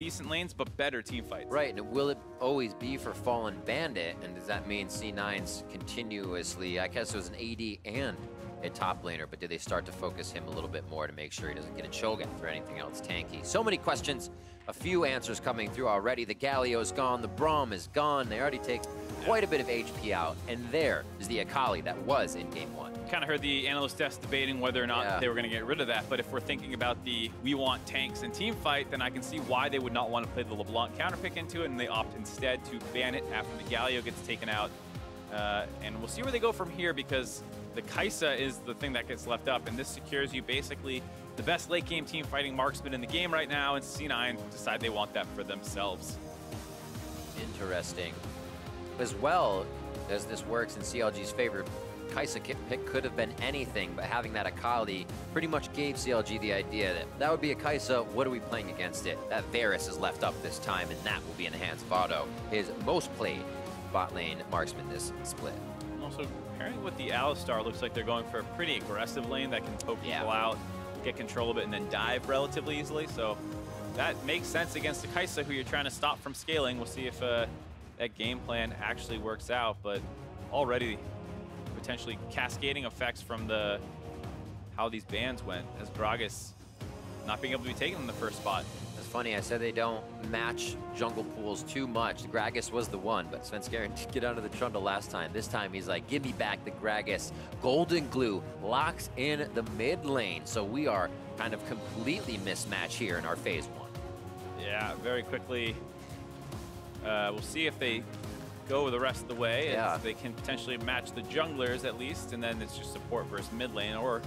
decent lanes, but better team fights. Right, and will it always be for Fallnbandit? And does that mean C9's continuously, I guess it was an AD and a top laner, but do they start to focus him a little bit more to make sure he doesn't get a cho'gath or anything else tanky? So many questions, a few answers coming through already. The Galio's gone, the Braum is gone. They already take quite a bit of HP out, and there is the Akali that was in game 1. Kind of heard the analyst desk debating whether or not they were going to get rid of that, but if we're thinking about the we want tanks and team fight, then I can see why they would not want to play the LeBlanc counterpick into it, and they opt instead to ban it after the Galio gets taken out. And we'll see where they go from here, because the Kaisa is the thing that gets left up, and this secures you basically the best late game team fighting marksman in the game right now, and C9 decide they want that for themselves. Interesting. As well as this works in CLG's favor, Kaisa pick could have been anything, but having that Akali pretty much gave CLG the idea that that would be a Kaisa. What are we playing against it? That Varus is left up this time, and that will be in the hands of Otto, his most played bot lane marksman this split. Also, pairing with the Alistar, looks like they're going for a pretty aggressive lane that can poke people out, get control of it, and then dive relatively easily. So that makes sense against the Kaisa, who you're trying to stop from scaling. We'll see if that game plan actually works out, but already potentially cascading effects from how these bans went, as Gragas not being able to be taken in the first spot. It's funny, I said they don't match jungle pools too much. Gragas was the one, but Svenskeren did get out of the trundle last time. This time he's like, give me back the Gragas. GoldenGlue locks in the mid lane, so we are kind of completely mismatched here in our phase 1. Yeah, very quickly. We'll see if they go the rest of the way. Yeah. They can potentially match the junglers at least, and then it's just support versus mid lane. Or,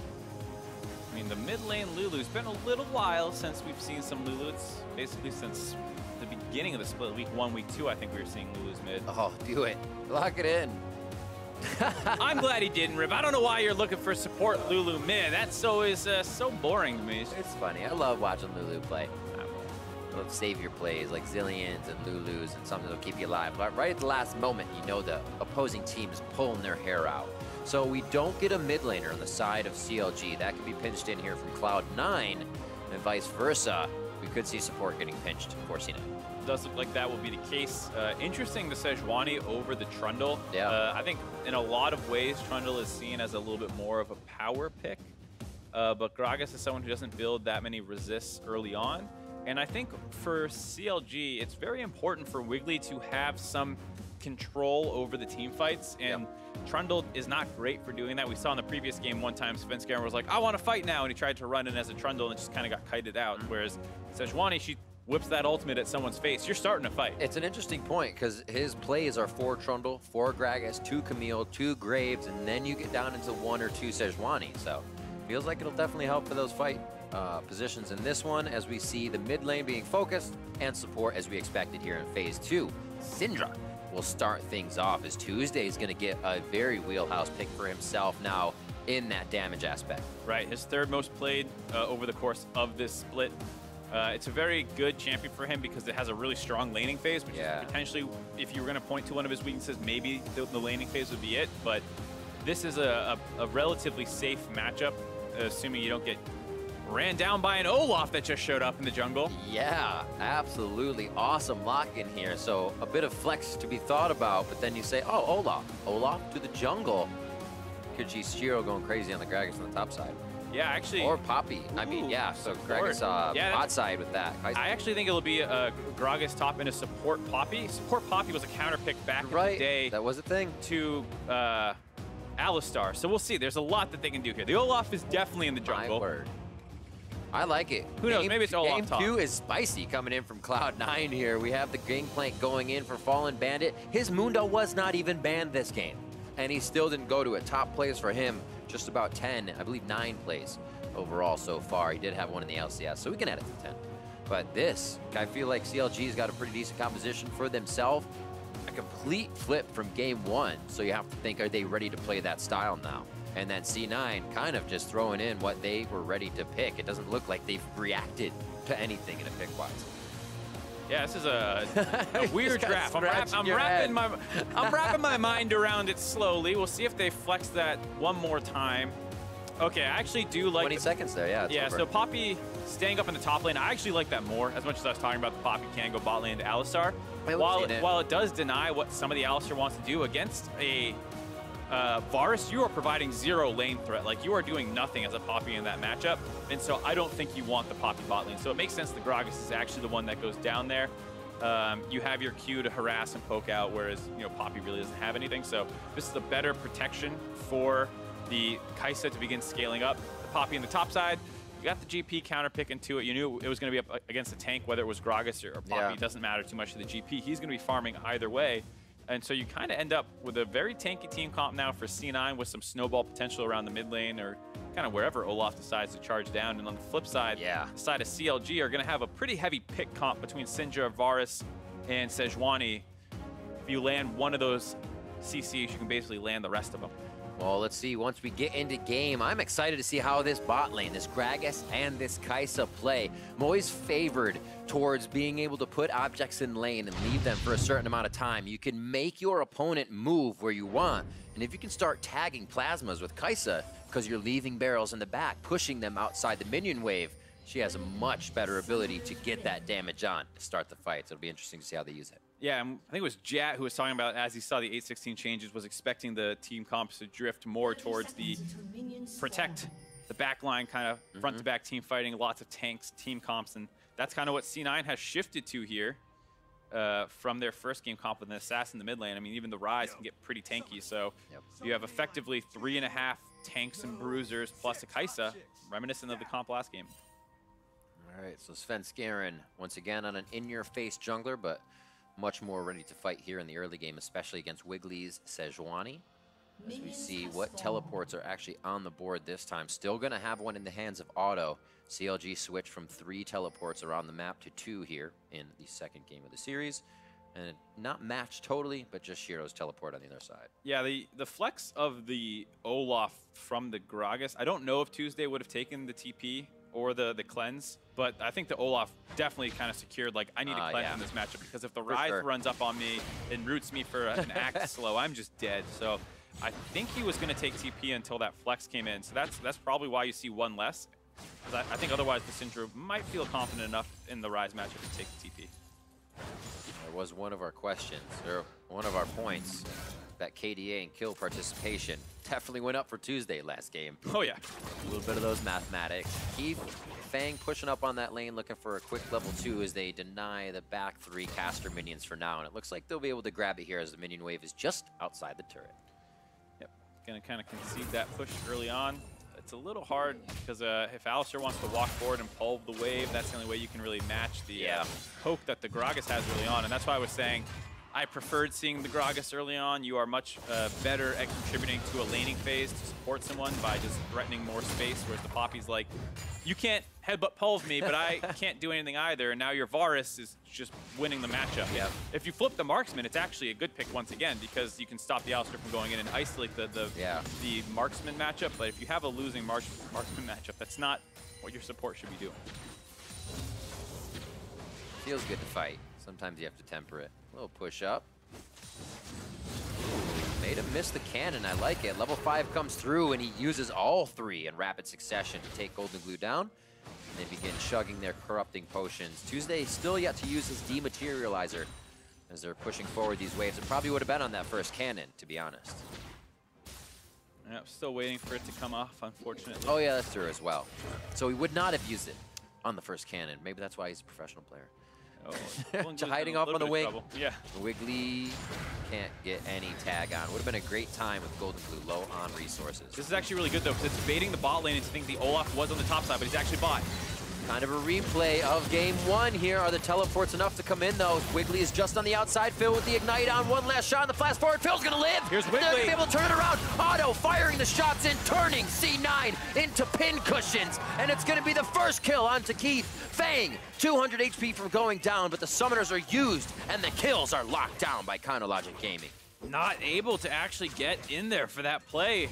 I mean, the mid lane Lulu's been a little while since we've seen some Lulu. It's basically since the beginning of the split, week 1, week 2, I think we were seeing Lulu's mid. Oh, do it. Lock it in. I'm glad he didn't, Rip. I don't know why you're looking for support Lulu mid. That's always so boring to me. It's funny. I love watching Lulu play. I love savior plays like Zillions and Lulus and something that'll keep you alive. But right at the last moment, you know the opposing team is pulling their hair out. So we don't get a mid laner on the side of CLG. That could be pinched in here from Cloud9, and vice versa. We could see support getting pinched for C9. Does look like that will be the case. Interesting, the Sejuani over the Trundle. Yeah. I think in a lot of ways, Trundle is seen as a little bit more of a power pick. But Gragas is someone who doesn't build that many resists early on. And I think for CLG, it's very important for Wiggily to have some control over the team fights, and Trundle is not great for doing that. We saw in the previous game one time, Svenskeren was like, I want to fight now, and he tried to run in as a Trundle and just kind of got kited out, whereas Sejuani, she whips that ultimate at someone's face, you're starting to fight. It's an interesting point, because his plays are 4 Trundle, 4 Gragas, 2 Camille, 2 Graves, and then you get down into 1 or 2 Sejuani, so feels like it'll definitely help for those fight positions in this one, as we see the mid lane being focused and support as we expected here in phase 2. Syndra will start things off, as Tuesday is going to get a very wheelhouse pick for himself now in that damage aspect. Right, his 3rd most played over the course of this split. It's a very good champion for him because it has a really strong laning phase, which is potentially, if you were going to point to one of his weaknesses, maybe the laning phase would be it. But this is a relatively safe matchup, assuming you don't get ran down by an Olaf that just showed up in the jungle. Yeah, absolutely awesome lock in here. So a bit of flex to be thought about, but then you say, oh, Olaf to the jungle. Could see Shiro going crazy on the Gragas on the top side. Yeah, actually. Or Poppy. I mean, yeah, so Gragas bot side with that. I actually think it'll be Gragas top into support Poppy. Support Poppy was a counter pick back in the day. That was a thing. To Alistar. So we'll see. There's a lot that they can do here. The Olaf is definitely in the jungle. My word. I like it. Who knows? Maybe it's Olaf top. Game 2 is spicy coming in from Cloud9 here. We have the Gangplank going in for Fallnbandit. His Mundo was not even banned this game, and he still didn't go to a top place for him. Just about 10, I believe 9 plays overall so far. He did have one in the LCS, so we can add it to 10. But this, I feel like CLG's got a pretty decent composition for themselves. A complete flip from game 1, so you have to think, are they ready to play that style now? And then C9 kind of just throwing in what they were ready to pick. It doesn't look like they've reacted to anything in a pick-wise. Yeah, this is a weird draft. I'm wrapping my mind around it slowly. We'll see if they flex that one more time. Okay, I actually do like 20 seconds there, yeah. Yeah, so Poppy staying up in the top lane, I actually like that more, as much as I was talking about the Poppy can go bot lane to Alistar. While it does deny what some of the Alistar wants to do against a Varus, you are providing zero lane threat. Like, you are doing nothing as a Poppy in that matchup, and so I don't think you want the Poppy bot lane. So it makes sense the Gragas is actually the one that goes down there. You have your Q to harass and poke out, whereas, you know, Poppy really doesn't have anything. So this is a better protection for the Kaisa to begin scaling up. The Poppy on the top side, you got the GP counter pick into it. You knew it was going to be up against a tank, whether it was Gragas or Poppy. Yeah. It doesn't matter too much to the GP. He's going to be farming either way. And so you kind of end up with a very tanky team comp now for C9 with some snowball potential around the mid lane or kind of wherever Olaf decides to charge down. And on the flip side, the side of CLG are going to have a pretty heavy pick comp between Syndra, Varus, and Sejuani. If you land one of those CCs, you can basically land the rest of them. Well, let's see, once we get into game, I'm excited to see how this bot lane, this Gragas and this Kaisa play. I'm always favored towards being able to put objects in lane and leave them for a certain amount of time. You can make your opponent move where you want. And if you can start tagging plasmas with Kaisa, because you're leaving barrels in the back, pushing them outside the minion wave, she has a much better ability to get that damage on to start the fight. So it'll be interesting to see how they use it. Yeah, I think it was Jat who was talking about, as he saw the 8-16 changes, was expecting the team comps to drift more towards the protect the back line, kind of front-to-back team fighting, lots of tanks, team comps, and that's kind of what C9 has shifted to here from their first game comp with an assassin in the mid lane. I mean, even the Ryze can get pretty tanky, so you have effectively 3.5 tanks and bruisers plus a Kaisa, reminiscent of the comp last game. All right, so Svenskeren, once again on an in-your-face jungler, but much more ready to fight here in the early game, especially against Wigglily's Sejuani. As we see what teleports are actually on the board this time. Still going to have one in the hands of Auto. CLG switched from 3 teleports around the map to 2 here in the second game of the series. And not matched totally, but just Shiro's teleport on the other side. Yeah, the flex of the Olaf from the Gragas, I don't know if Tuesday would have taken the TP or the cleanse, but I think the Olaf definitely kind of secured, like, I need to cleanse in this matchup, because if the Ryze runs up on me and roots me for an act slow, I'm just dead. So I think he was going to take TP until that flex came in. So that's probably why you see one less. I think otherwise the Syndra might feel confident enough in the Ryze matchup to take the TP. There was one of our questions, or one of our points, that KDA and kill participation definitely went up for Tuesday last game. Oh yeah. A little bit of those mathematics. Keith, Feng pushing up on that lane, looking for a quick level 2 as they deny the back 3 caster minions for now. And it looks like they'll be able to grab it here as the minion wave is just outside the turret. Yep, gonna kind of concede that push early on. It's a little hard because if Alistar wants to walk forward and pull the wave, that's the only way you can really match the poke that the Gragas has early on. And that's why I was saying I preferred seeing the Gragas early on. You are much better at contributing to a laning phase to support someone by just threatening more space, whereas the Poppy's like, you can't headbutt pulve me, but I can't do anything either. And now your Varus is just winning the matchup. Yeah. If you flip the marksman, it's actually a good pick once again, because you can stop the Alistar from going in and isolate the marksman matchup. But if you have a losing marksman matchup, that's not what your support should be doing. Feels good to fight. Sometimes you have to temper it. A little push up. Ooh, made him miss the cannon. I like it. Level 5 comes through, and he uses all 3 in rapid succession to take GoldenGlue down. And they begin chugging their corrupting potions. Tuesday still yet to use his dematerializer as they're pushing forward these waves. It probably would have been on that first cannon, to be honest. Yeah, still waiting for it to come off, unfortunately. Oh yeah, that's true as well. So he would not have used it on the first cannon. Maybe that's why he's a professional player. Oh, hiding off on the wing. Yeah. Wiggily can't get any tag on. Would have been a great time with GoldenGlue low on resources. This is actually really good though, because it's baiting the bot lane into thinking the Olaf was on the top side, but he's actually bot. Kind of a replay of game 1 here. Are the teleports enough to come in though? Wiggily is just on the outside. Phil with the ignite on. One last shot on the flash forward. Phil's gonna live. Here's Wiggily. They're gonna be able to turn it around. Auto firing the shots in, turning C9 into pin cushions. And it's gonna be the first kill onto Keith. Feng, 200 HP from going down, but the summoners are used and the kills are locked down by CLG Gaming. Not able to actually get in there for that play.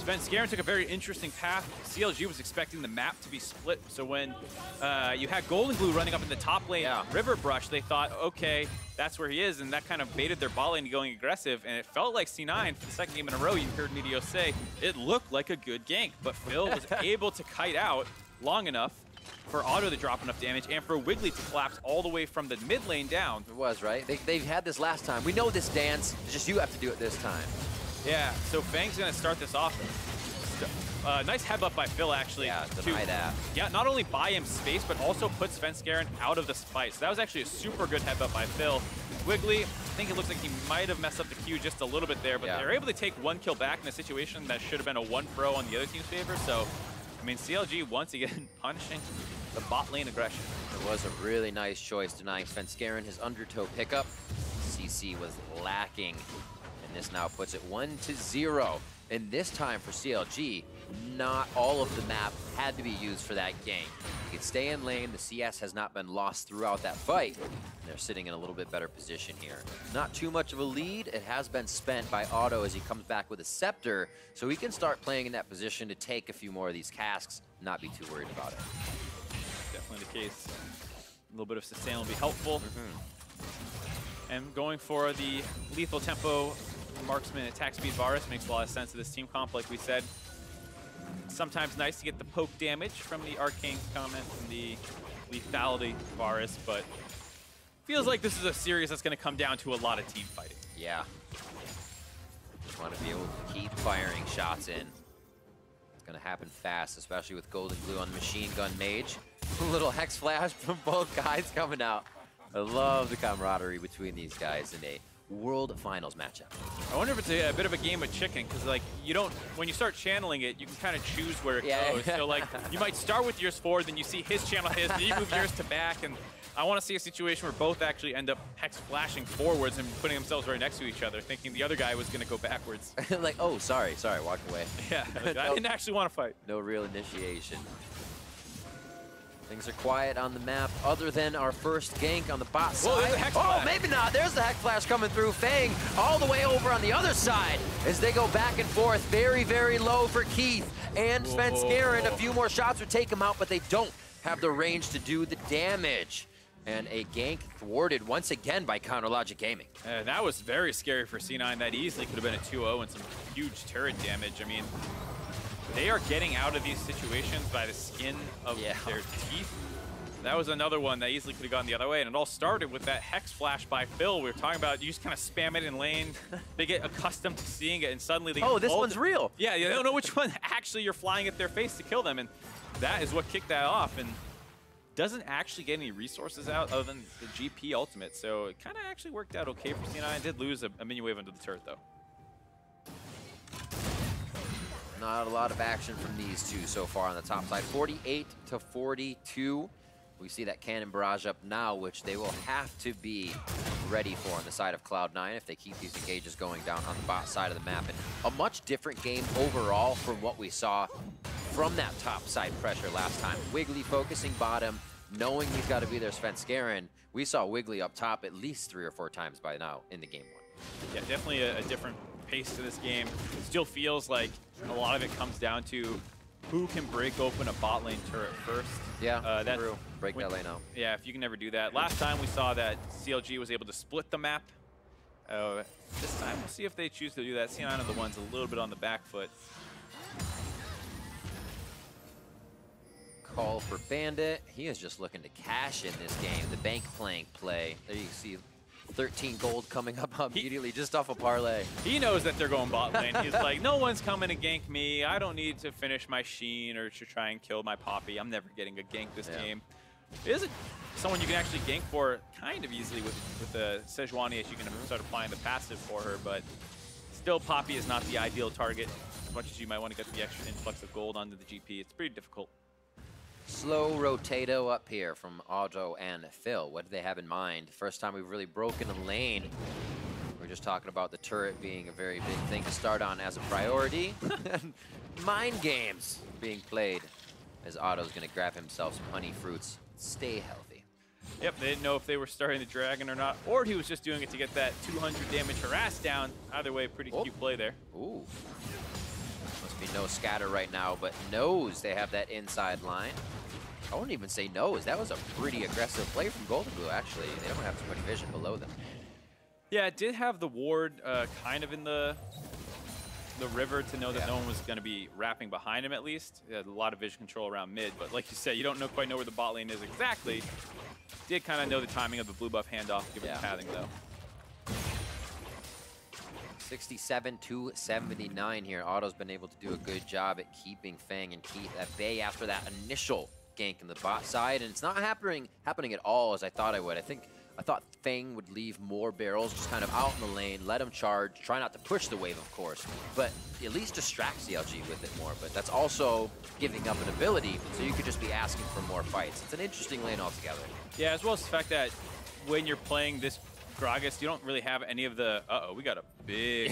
Svenskeren took a very interesting path. CLG was expecting the map to be split, so when you had GoldenGlue running up in the top lane, River Brush, they thought, okay, that's where he is, and that kind of baited their bot lane to going aggressive, and it felt like C9, for the second game in a row, you heard Medio say, it looked like a good gank, but Phil was able to kite out long enough for Auto to drop enough damage, and for Wiggily to collapse all the way from the mid lane down. It was, right? They've had this last time. We know this dance, it's just you have to do it this time. Yeah, so Feng's going to start this off. Nice headbutt by Phil, actually. Yeah, deny that. Yeah, not only buy him space, but also put Svenskeren out of this fight. So that was actually a super good headbutt by Phil. Wiggily, I think it looks like he might have messed up the Q just a little bit there, but they're able to take one kill back in a situation that should have been a 1-pro on the other team's favor. So, I mean, CLG once again punishing the bot lane aggression. It was a really nice choice denying Svenskeren his undertow pickup. CC was lacking, and this now puts it 1-0. And this time for CLG, not all of the map had to be used for that gank. You could stay in lane, the CS has not been lost throughout that fight. They're sitting in a little bit better position here. Not too much of a lead, it has been spent by Auto as he comes back with a Scepter, so he can start playing in that position to take a few more of these casks, not be too worried about it. Definitely the case. A little bit of sustain will be helpful. And going for the lethal tempo marksman attack speed Varus makes a lot of sense to this team comp, like we said. Sometimes nice to get the poke damage from the arcane comment and the lethality Varus, but feels like this is a series that's going to come down to a lot of team fighting. Yeah. Just want to be able to keep firing shots in. It's going to happen fast, especially with GoldenGlue on the machine gun mage. A little hex flash from both guys coming out. I love the camaraderie between these guys in a World Finals matchup. I wonder if it's a bit of a game of chicken, because like you don't, when you start channeling it, you can kind of choose where it goes. So like you might start with yours forward, then you see his channel his, then you move yours to back, and I want to see a situation where both actually end up hex flashing forwards and putting themselves right next to each other, thinking the other guy was going to go backwards. Like, oh, sorry, walk away. Yeah, like, I didn't actually want to fight. No real initiation. Things are quiet on the map, other than our first gank on the bot side. Whoa, there's a hex flash. Maybe not. There's the hex flash coming through. Feng all the way over on the other side as they go back and forth. Very, very low for Keith and Svenskeren. A few more shots would take him out, but they don't have the range to do the damage. And a gank thwarted once again by CounterLogic Gaming. That was very scary for C9. That easily could have been a 2-0 and some huge turret damage. I mean, they are getting out of these situations by the skin of their teeth. That was another one that easily could have gone the other way, and it all started with that hex flash by Phil. We were talking about, you just kind of spam it in lane. They get accustomed to seeing it, and suddenly they this one's real. Yeah, you don't know which one actually you're flying at their face to kill them, and that is what kicked that off. And doesn't actually get any resources out other than the GP ultimate, so it kind of actually worked out okay for C9. Did lose a minion wave under the turret though. Not a lot of action from these two so far on the top side. 48-42. We see that cannon barrage up now, which they will have to be ready for on the side of Cloud9 if they keep these engages going down on the bot side of the map. And a much different game overall from what we saw from that top side pressure last time. Wiggily focusing bottom, knowing he's got to be there, Svenskeren. We saw Wiggily up top at least 3 or 4 times by now in the game 1. Yeah, definitely a different pace to this game. It still feels like a lot of it comes down to who can break open a bot lane turret first. Yeah, that's true. Break that lane out. Yeah, if you can never do that. Last time we saw that CLG was able to split the map. This time we'll see if they choose to do that. C9 are the ones a little bit on the back foot. Call for Bandit. He is just looking to cash in this game. The Gangplank play. There you see 13 gold coming up immediately just off a parlay. He knows that they're going bot lane. He's like, no one's coming to gank me. I don't need to finish my Sheen or to try and kill my Poppy. I'm never getting a gank this game. It is someone you can actually gank for kind of easily with the Sejuani as you can start applying the passive for her, but still Poppy is not the ideal target. As much as you might want to get the extra influx of gold onto the GP, it's pretty difficult. Slow rotato up here from Auto and Phil. What do they have in mind? First time we've really broken a lane. We're just talking about the turret being a very big thing to start on as a priority. Mind games being played as Auto's going to grab himself some honey fruits. Stay healthy. Yep, they didn't know if they were starting the dragon or not, or he was just doing it to get that 200 damage harass down. Either way, pretty cute play there. Ooh. I mean, no scatter right now, but knows they have that inside line. I wouldn't even say knows. That was a pretty aggressive play from GoldenGlue, actually. They don't have too much vision below them. Yeah, it did have the ward kind of in the river to know that no one was going to be wrapping behind him at least. He had a lot of vision control around mid, but like you said, you don't quite know where the bot lane is exactly. Did kind of know the timing of the blue buff handoff given the pathing though. 67-79 here. Otto's been able to do a good job at keeping Feng and Keith at bay after that initial gank in the bot side, and it's not happening at all as I thought I would. I thought Feng would leave more barrels just kind of out in the lane, let him charge, try not to push the wave, of course, but at least distract CLG with it more. But that's also giving up an ability, so you could just be asking for more fights. It's an interesting lane altogether. Yeah, as well as the fact that when you're playing this Gragas, you don't really have any of the, we got a big...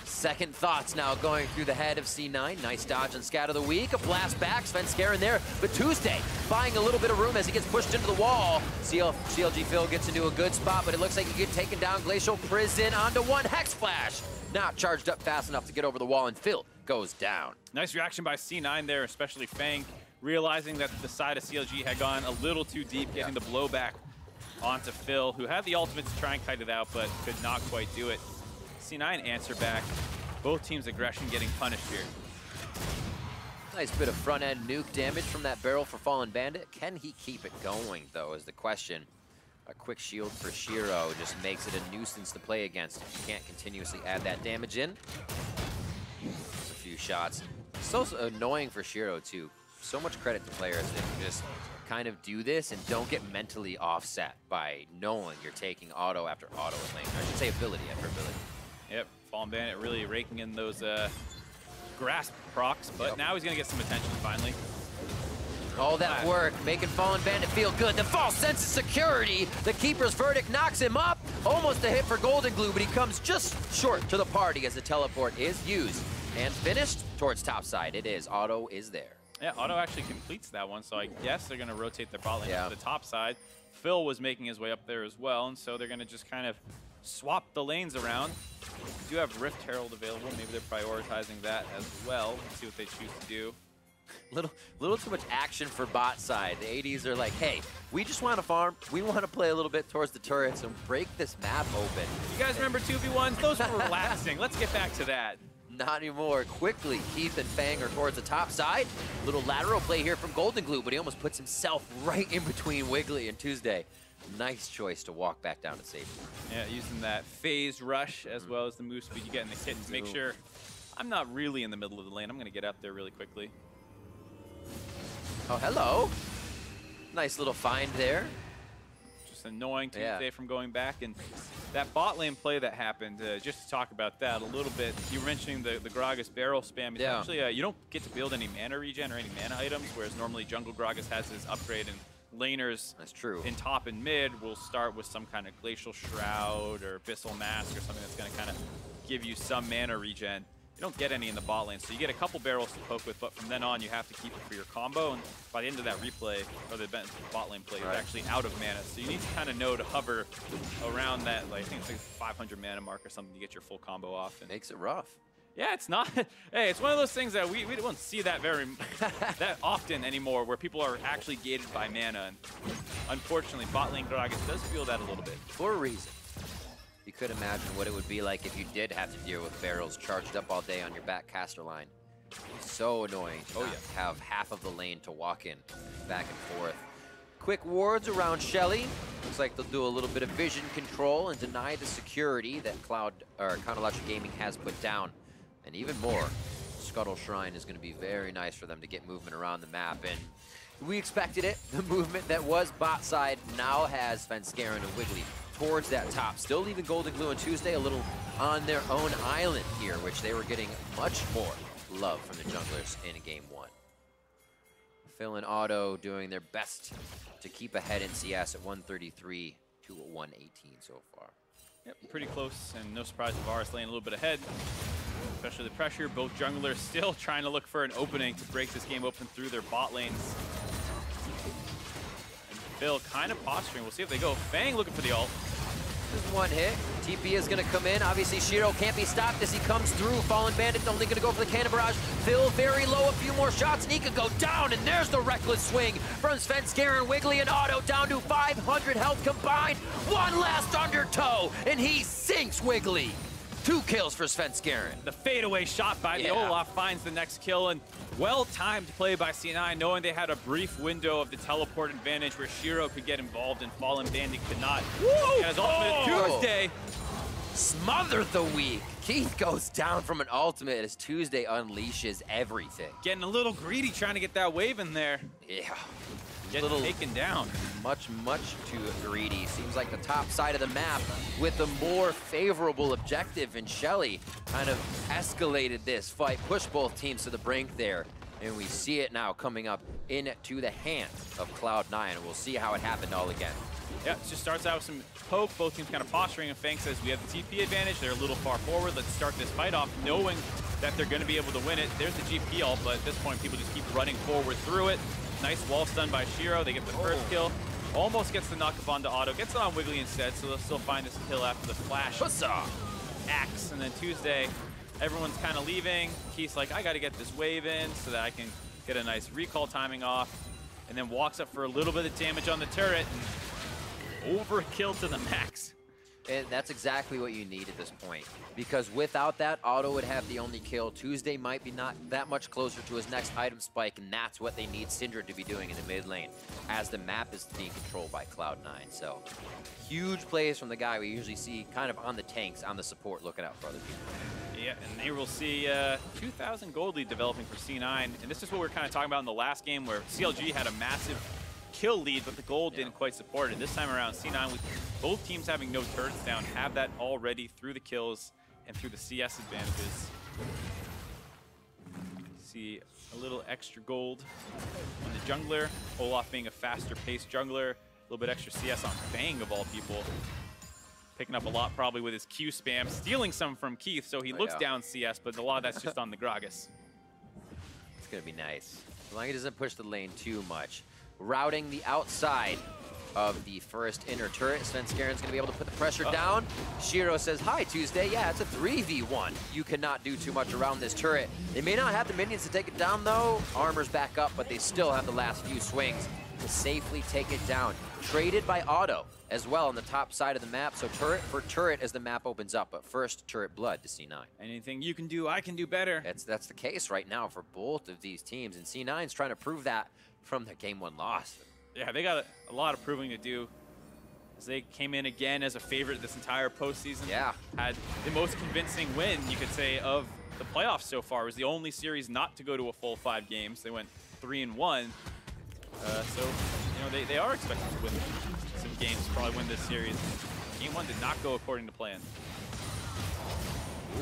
Second thoughts now going through the head of C9. Nice dodge and scat of the week. A blast back. Svenskeren there. But Tuesday buying a little bit of room as he gets pushed into the wall. CLG Phil gets into a good spot, but it looks like he gets taken down. Glacial Prison onto one. Hex Flash. Not charged up fast enough to get over the wall, and Phil goes down. Nice reaction by C9 there, especially Feng, realizing that the side of CLG had gone a little too deep, getting the blowback onto Phil, who had the ultimate to try and kite it out, but could not quite do it. C9 answer back. Both teams' aggression getting punished here. Nice bit of front-end nuke damage from that barrel for Fallnbandit. Can he keep it going, though, is the question. A quick shield for Shiro just makes it a nuisance to play against. If you can't continuously add that damage in. Just a few shots. So annoying for Shiro, too. So much credit to players that can just kind of do this and don't get mentally offset by knowing you're taking auto after auto in lane. I should say ability after ability. Yep, Fallnbandit really raking in those grasp procs, but now he's going to get some attention finally. All that work, making Fallnbandit feel good. The false sense of security. The keeper's verdict knocks him up. Almost a hit for GoldenGlue, but he comes just short to the party as the teleport is used. And finished towards top side. It is. Auto is there. Yeah, Auto actually completes that one, so I guess they're going to rotate their bot lane to the top side. Phil was making his way up there as well, and so they're going to just kind of swap the lanes around. We do have Rift Herald available. Maybe they're prioritizing that as well. Let's see what they choose to do. Little too much action for bot side. The ADs are like, hey, we just want to farm. We want to play a little bit towards the turrets and break this map open. You guys remember 2v1s? Those were relaxing. Let's get back to that. Not anymore. Quickly, Keith and Feng are towards the top side. Little lateral play here from GoldenGlue, but he almost puts himself right in between Wiggily and Tuesday. Nice choice to walk back down to safety. Yeah, using that phase rush as well as the move speed you get in the hit to make sure I'm not really in the middle of the lane. I'm going to get up there really quickly. Oh, hello. Nice little find there. Just annoying Tuesday from going back. And that bot lane play that happened, just to talk about that a little bit, you were mentioning the Gragas barrel spam. It's actually, you don't get to build any mana regen or any mana items, whereas normally jungle Gragas has his upgrade, and laners in top and mid will start with some kind of Glacial Shroud or Abyssal Mask or something that's going to kind of give you some mana regen. You don't get any in the bot lane, so you get a couple barrels to poke with, but from then on you have to keep it for your combo, and by the end of that replay, or the bot lane play, you're actually out of mana. So you need to kind of know to hover around that, like, I think it's like 500 mana mark or something to get your full combo off. And makes it rough. Yeah, it's not. Hey, it's one of those things that we don't see that that often anymore, where people are actually gated by mana. And unfortunately, bot lane Gragas does feel that a little bit. For a reason. You could imagine what it would be like if you did have to deal with barrels charged up all day on your back caster line. So annoying to have half of the lane to walk in, back and forth. Quick wards around Shelly. Looks like they'll do a little bit of vision control and deny the security that CLGA Gaming has put down. And even more, Scuttle Shrine is going to be very nice for them to get movement around the map. And we expected it. The movement that was bot side now has Svenskeren and Wiggily towards that top. Still leaving GoldenGlue and Tuesday a little on their own island here, which they were getting much more love from the junglers in Game 1. Phil and Auto doing their best to keep ahead in CS at 133 to 118 so far. Yep, pretty close, and no surprise with Varus laying a little bit ahead. Especially the pressure. Both junglers still trying to look for an opening to break this game open through their bot lanes. And Phil kind of posturing. We'll see if they go. Feng looking for the ult. There's one hit. TP is gonna come in. Obviously, Shiro can't be stopped as he comes through. Fallnbandit only gonna go for the cannon barrage. Phil very low, a few more shots, and he could go down, and there's the reckless swing from Svenskeren, Wiggily, and Otto down to 500 health combined. One last undertow, and he sinks Wiggily. 2 kills for Svenskeren. The fadeaway shot by the Olaf finds the next kill, and well-timed play by C9, knowing they had a brief window of the teleport advantage where Shiro could get involved and Fallnbandit could not. Woo! As ultimate Tuesday. Smothered the weak. Keith goes down from an ultimate as Tuesday unleashes everything. Getting a little greedy trying to get that wave in there. Yeah. Getting taken down. Much too greedy. Seems like the top side of the map with the more favorable objective, and Shelly kind of escalated this fight, pushed both teams to the brink there. And we see it now coming up into the hands of Cloud9, and we'll see how it happened all again. Yeah, it just starts out with some poke, both teams kind of posturing, and Feng says, we have the TP advantage, they're a little far forward, let's start this fight off, knowing that they're going to be able to win it. There's the GP ult, but at this point, people just keep running forward through it. Nice wall stun by Shiro, they get the first kill. Almost gets the knock-up onto Otto, gets it on Wiggily instead, so they'll still find this kill after the flash. Axe, and then Tuesday, everyone's kind of leaving. Keith's like, I got to get this wave in so that I can get a nice recall timing off, and then walks up for a little bit of damage on the turret, and overkill to the max. And that's exactly what you need at this point, because without that, Otto would have the only kill. Tuesday might be not that much closer to his next item spike, and that's what they need Syndra to be doing in the mid lane, as the map is being controlled by Cloud9. So, huge plays from the guy we usually see kind of on the tanks, on the support, looking out for other people. Yeah, and they will see 2,000 gold lead developing for C9, and this is what we were kind of talking about in the last game, where CLG had a massive kill lead, but the gold didn't quite support it. This time around, C9, with both teams having no turrets down, have that already through the kills and through the CS advantages. See a little extra gold on the jungler. Olaf being a faster paced jungler. A little bit extra CS on Feng, of all people. Picking up a lot probably with his Q spam, stealing some from Keith, so he looks down CS, but a lot of that's just on the Gragas. It's going to be nice. As long as he doesn't push the lane too much. Routing the outside of the first inner turret. Svenskeren's gonna be able to put the pressure down. Shiro says, hi, Tuesday. Yeah, it's a 3v1. You cannot do too much around this turret. They may not have the minions to take it down, though. Armor's back up, but they still have the last few swings to safely take it down. Traded by Otto as well on the top side of the map. So turret for turret as the map opens up, but first turret blood to C9. Anything you can do, I can do better. That's the case right now for both of these teams, and C9's trying to prove that from their game 1 loss. Yeah, they got a lot of proving to do, as they came in again as a favorite this entire postseason. Yeah. Had the most convincing win, you could say, of the playoffs so far. It was the only series not to go to a full 5 games. They went 3-1. So, you know, they are expected to win some games, probably win this series. Game 1 did not go according to plan.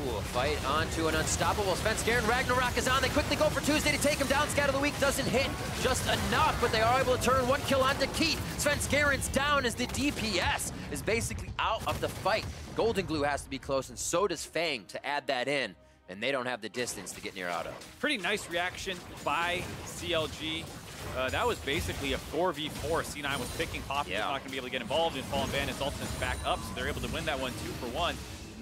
Ooh, a fight onto an unstoppable Svenskeren. Ragnarok is on. They quickly go for Tuesday to take him down. Scatter the Weak doesn't hit just enough, but they are able to turn 1 kill onto Keith. Svenskeren's down as the DPS is basically out of the fight. GoldenGlue has to be close, and so does Feng to add that in, and they don't have the distance to get near Otto. Pretty nice reaction by CLG. That was basically a 4v4. C9 was picking Poppy, not going to be able to get involved in Fallnbandit's ultimate's back up, so they're able to win that one 2-for-1.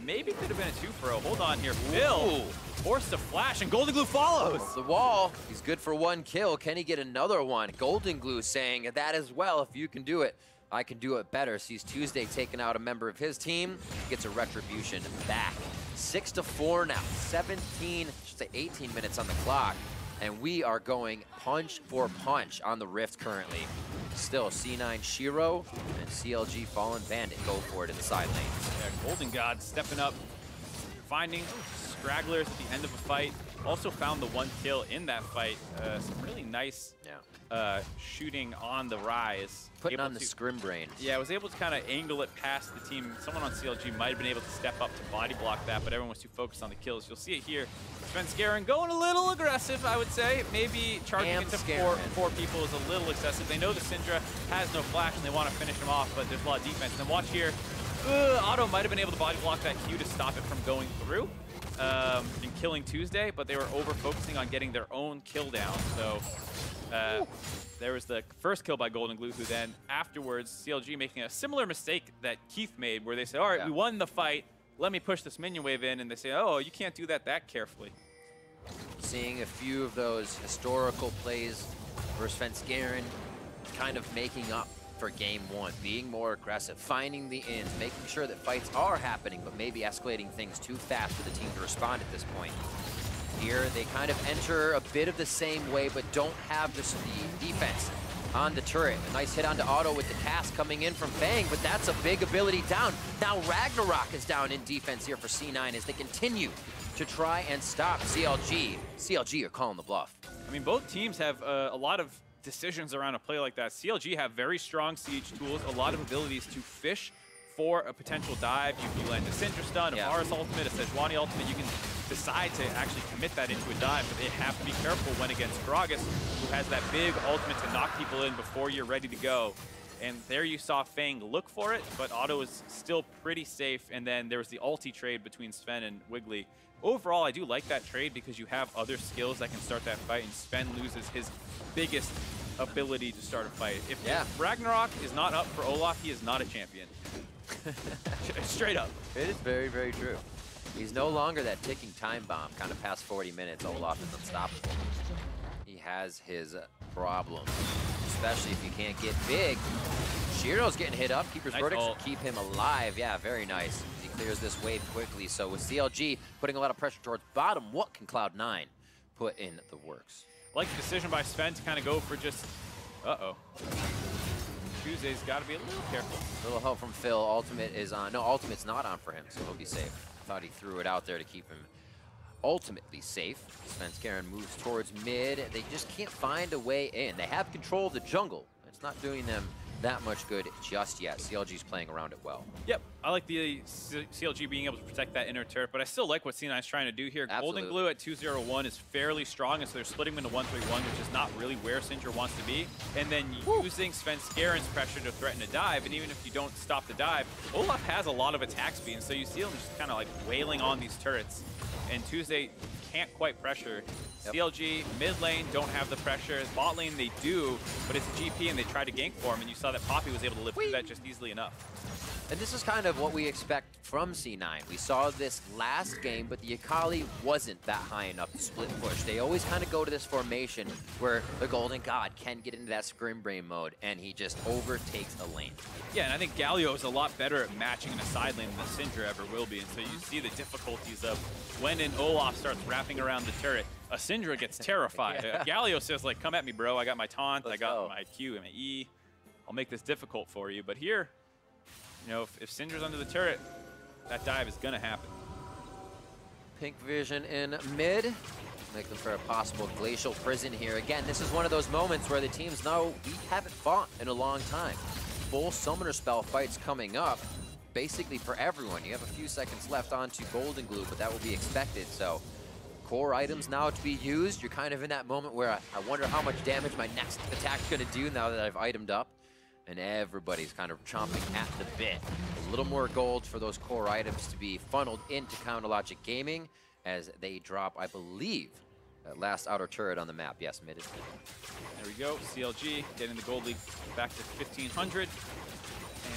Maybe could have been a 2-for-0. Hold on here. Phil forced a flash, and GoldenGlue follows. The wall. He's good for 1 kill. Can he get another one? GoldenGlue saying that as well. If you can do it, I can do it better. Sees Tuesday taking out a member of his team. Gets a retribution back. 6-4 now. 18 minutes on the clock. And we are going punch for punch on the Rift currently. Still, C9 Shiro and CLG Fallnbandit go for it in the side lanes. Yeah, Golden God stepping up, finding stragglers at the end of a fight. Also found the 1 kill in that fight. Some really nice shooting on the Ryze. Putting on the scrim brain. Yeah, was able to kind of angle it past the team. Someone on CLG might have been able to step up to body block that, but everyone was too focused on the kills. You'll see it here. Svenskeren going a little aggressive, I would say. Maybe charging into four people is a little excessive. They know the Syndra has no flash and they want to finish him off, but there's a lot of defense. And then watch here. Otto might have been able to body block that Q to stop it from going through and killing Tuesday, but they were over-focusing on getting their own kill down. So There was the first kill by GoldenGlue, who then afterwards, CLG making a similar mistake that Keith made, where they say, all right, we won the fight, let me push this minion wave in, and they say, oh, you can't do that carefully. Seeing a few of those historical plays versus Svenskeren, kind of making up for game one, being more aggressive, finding the ins, making sure that fights are happening, but maybe escalating things too fast for the team to respond at this point. Here, they kind of enter a bit of the same way, but don't have the defense on the turret. A nice hit onto Auto with the cast coming in from Feng, but that's a big ability down. Now Ragnarok is down in defense here for C9 as they continue to try and stop CLG. CLG are calling the bluff. I mean, both teams have a lot of decisions around a play like that. CLG have very strong siege tools, a lot of abilities to fish for a potential dive. You land a Syndra stun, a Varus ultimate, a Sejuani ultimate. You can decide to actually commit that into a dive, but they have to be careful when against Gragas, who has that big ultimate to knock people in before you're ready to go. And there you saw Feng look for it, but Auto is still pretty safe. And then there was the ulti trade between Sven and Wiggily. Overall, I do like that trade because you have other skills that can start that fight, and Sven loses his biggest ability to start a fight. If Ragnarok is not up for Olaf, he is not a champion. Straight up. It is very, very true. He's no longer that ticking time bomb. Kind of past 40 minutes, Olaf is unstoppable. He has his problems, especially if you can't get big. Shiro's getting hit up. Keeper's Verdict should keep him alive. Yeah, very nice. He clears this wave quickly. So with CLG putting a lot of pressure towards bottom, what can Cloud9 put in the works? I like the decision by Sven to kind of go for just, Tuesday's got to be a little careful. A little help from Phil. Ultimate is on. No, Ultimate's not on for him, so he'll be safe. Thought he threw it out there to keep him ultimately safe. Svenskeren moves towards mid. They just can't find a way in. They have control of the jungle. It's not doing them that much good just yet. CLG's playing around it well. Yep, I like the CLG being able to protect that inner turret, but I still like what C9 is trying to do here. GoldenGlue at 201 is fairly strong, and so they're splitting him into 131, which is not really where Syndra wants to be. And then using Svenskeren's pressure to threaten a dive, and even if you don't stop the dive, Olaf has a lot of attack speed, and so you see him just kind of like wailing on these turrets. And Tuesday can't quite pressure. CLG, mid lane, don't have the pressure. Bot lane, they do, but it's a GP and they try to gank for him, and you saw that Poppy was able to live through that just easily enough. And this is kind of what we expect from C9. We saw this last game, but the Akali wasn't that high enough to split push. They always kind of go to this formation where the Golden God can get into that Scrim Brain mode, and he just overtakes a lane. Yeah, and I think Galio is a lot better at matching in a side lane than Syndra ever will be, and so you see the difficulties of when an Olaf starts wrapping around the turret, a Syndra gets terrified. Galio says, like, come at me, bro. I got my taunt, I got my Q and my E. I'll make this difficult for you. But here, you know, if Syndra's under the turret, that dive is going to happen. Pink Vision in mid. Looking for a possible glacial prison here. Again, this is one of those moments where the teams know we haven't fought in a long time. Full summoner spell fights coming up, basically for everyone. You have a few seconds left onto GoldenGlue, but that will be expected. So core items now to be used. You're kind of in that moment where I wonder how much damage my next attack is going to do now that I've itemed up. And everybody's kind of chomping at the bit. A little more gold for those core items to be funneled into CounterLogic Gaming as they drop, I believe, that last outer turret on the map. Yes, mid is mid. There we go. CLG getting the gold league back to 1,500.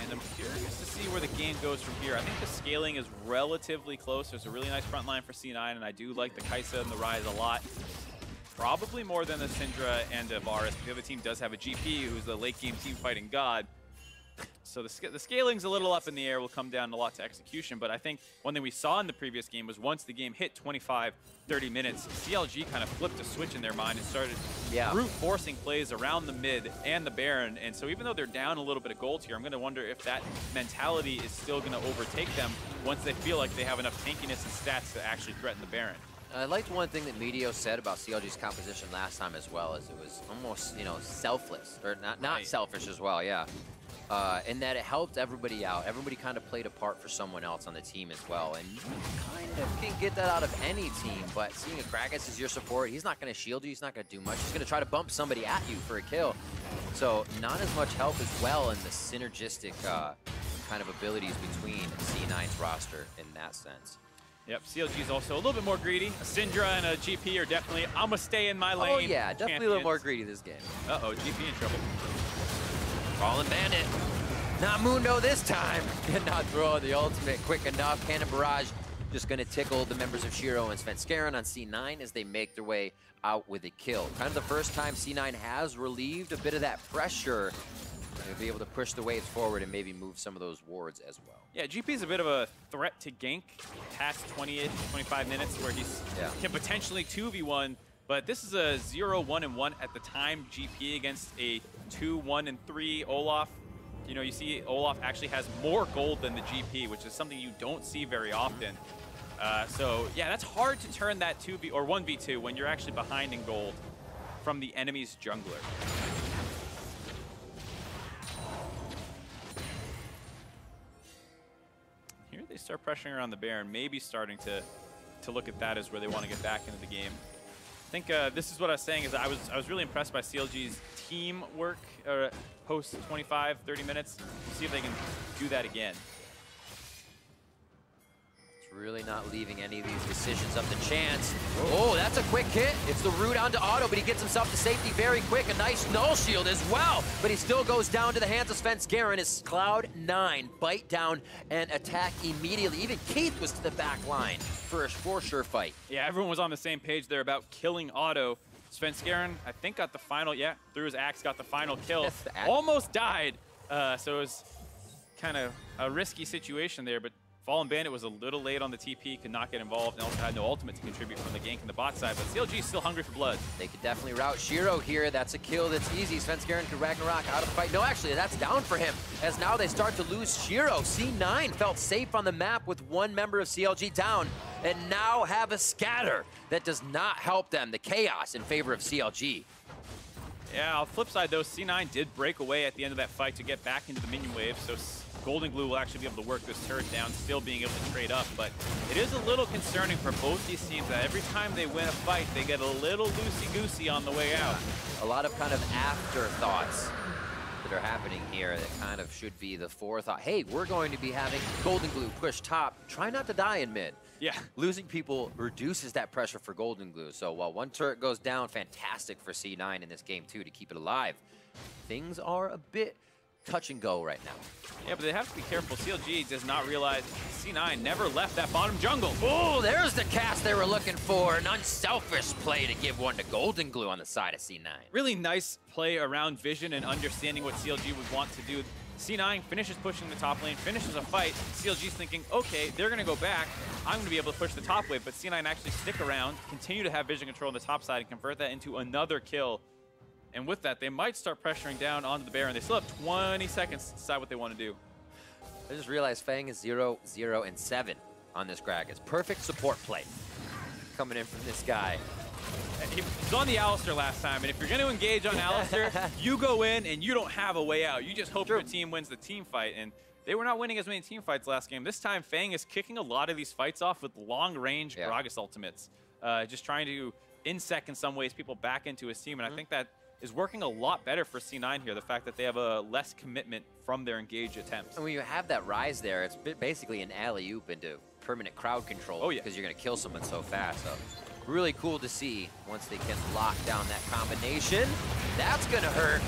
And I'm curious to see where the game goes from here. I think the scaling is relatively close. There's a really nice front line for C9, and I do like the Kaisa and the Ryze a lot. Probably more than the Syndra and the Varus. The other team does have a GP who's the late game team fighting god. So the scaling's a little up in the air. Will come down a lot to execution. But I think one thing we saw in the previous game was once the game hit 25, 30 minutes, CLG kind of flipped a switch in their mind and started brute forcing plays around the mid and the Baron. And so even though they're down a little bit of gold here, I'm going to wonder if that mentality is still going to overtake them once they feel like they have enough tankiness and stats to actually threaten the Baron. I liked one thing that Medio said about CLG's composition last time as well, is it was almost, you know, selfless, or not selfish as well, yeah. In that it helped everybody out. Everybody kind of played a part for someone else on the team as well, and you kind of can get that out of any team, but seeing a Gragas as your support, he's not going to shield you, he's not going to do much, he's going to try to bump somebody at you for a kill. So not as much help as well in the synergistic kind of abilities between C9's roster in that sense. Yep, CLG is also a little bit more greedy. A Syndra and a GP are definitely, I'm going to stay in my lane. Oh yeah, definitely champions. a little more greedy this game. Uh-oh, GP in trouble. Fallnbandit. Not Mundo this time. Cannot throw the ultimate quick enough. Cannon Barrage just going to tickle the members of Shiro and Svenskeren on C9 as they make their way out with a kill. Kind of the first time C9 has relieved a bit of that pressure. They'll be able to push the waves forward and maybe move some of those wards as well. Yeah, GP is a bit of a threat to gank past 20-ish, 25 minutes where he can potentially 2v1, but this is a 0-1-1 at the time GP against a 2-1-3 Olaf. You know, you see Olaf actually has more gold than the GP, which is something you don't see very often. So yeah, that's hard to turn that 2v or 1v2 when you're actually behind in gold from the enemy's jungler. Here they start pressuring around the Baron, maybe starting to look at that as where they want to get back into the game. I think this is what I was saying is I was really impressed by CLG's teamwork post 25, 30 minutes. We'll see if they can do that again. It's really not leaving any of these decisions up to chance. Oh, that's a quick hit. It's the root onto Auto, but he gets himself to safety very quick. A nice null shield as well, but he still goes down to the hands of Svenskeren as Cloud9 bite down and attack immediately. Even Keith was to the back line for a sure fight. Yeah, everyone was on the same page there about killing Auto. Svenskeren, I think, got the final, through his axe, got the final kill. Almost died, so it was kind of a risky situation there, but Fallnbandit was a little late on the TP, could not get involved, and also had no ultimate to contribute from the gank in the bot side, but CLG is still hungry for blood. They could definitely rout Shiro here. That's a kill that's easy. Svenskeren could Ragnarok out of the fight. No, actually, that's down for him, as now they start to lose Shiro. C9 felt safe on the map with one member of CLG down, and now have a scatter that does not help them. The chaos in favor of CLG. Yeah, on the flip side, though, C9 did break away at the end of that fight to get back into the minion wave, so GoldenGlue will actually be able to work this turret down, still being able to trade up, but it is a little concerning for both these teams that every time they win a fight, they get a little loosey-goosey on the way out. A lot of kind of afterthoughts that are happening here that kind of should be the forethought. Hey, we're going to be having GoldenGlue push top. Try not to die in mid. Yeah. Losing people reduces that pressure for GoldenGlue. So while one turret goes down, fantastic for C9 in this game too to keep it alive. Things are a bit touch and go right now. Yeah, but they have to be careful. CLG does not realize C9 never left that bottom jungle. Oh, there's the cast they were looking for. An unselfish play to give one to GoldenGlue on the side of C9. Really nice play around vision and understanding what CLG would want to do. C9 finishes pushing the top lane, finishes a fight. CLG's thinking, okay, they're going to go back. I'm going to be able to push the top wave, but C9 actually stick around, continue to have vision control on the top side, and convert that into another kill. And with that, they might start pressuring down onto the Baron. They still have 20 seconds to decide what they want to do. I just realized Feng is 0, 0, and 7 on this Gragas. Perfect support play coming in from this guy. He was on the Alistar last time, and if you're going to engage on Alistar, you go in and you don't have a way out. You just hope your team wins the team fight, and they were not winning as many team fights last game. This time, Feng is kicking a lot of these fights off with long-range Gragas ultimates, just trying to insect in some ways people back into his team, and I think that is working a lot better for C9 here, the fact that they have a less commitment from their engage attempts. And when you have that Ryze there, it's basically an alley-oop into permanent crowd control because you're going to kill someone so fast. So really cool to see once they can lock down that combination. That's going to hurt.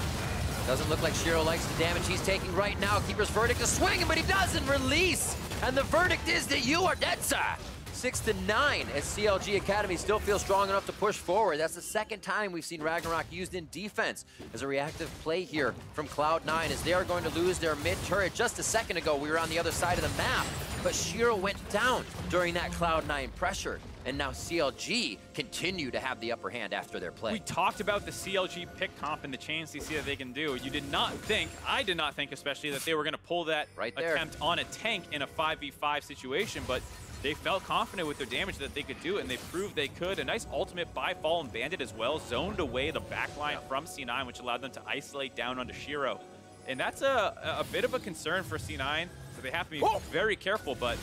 Doesn't look like Shiro likes the damage he's taking right now. Keeper's verdict is swinging, but he doesn't release. And the verdict is that you are dead, sir. 6-9 as CLG Academy still feels strong enough to push forward. That's the second time we've seen Ragnarok used in defense as a reactive play here from Cloud9 as they are going to lose their mid turret. Just a second ago, we were on the other side of the map, but Shiro went down during that Cloud9 pressure. And now CLG continue to have the upper hand after their play. We talked about the CLG pick comp and the chains they see that they can do. You did not think, I did not think especially, that they were going to pull that attempt on a tank in a 5v5 situation, but they felt confident with their damage that they could do it, and they proved they could. A nice ultimate by Fallnbandit as well, zoned away the backline from C9, which allowed them to isolate down onto Shiro. And that's a bit of a concern for C9, so they have to be very careful, but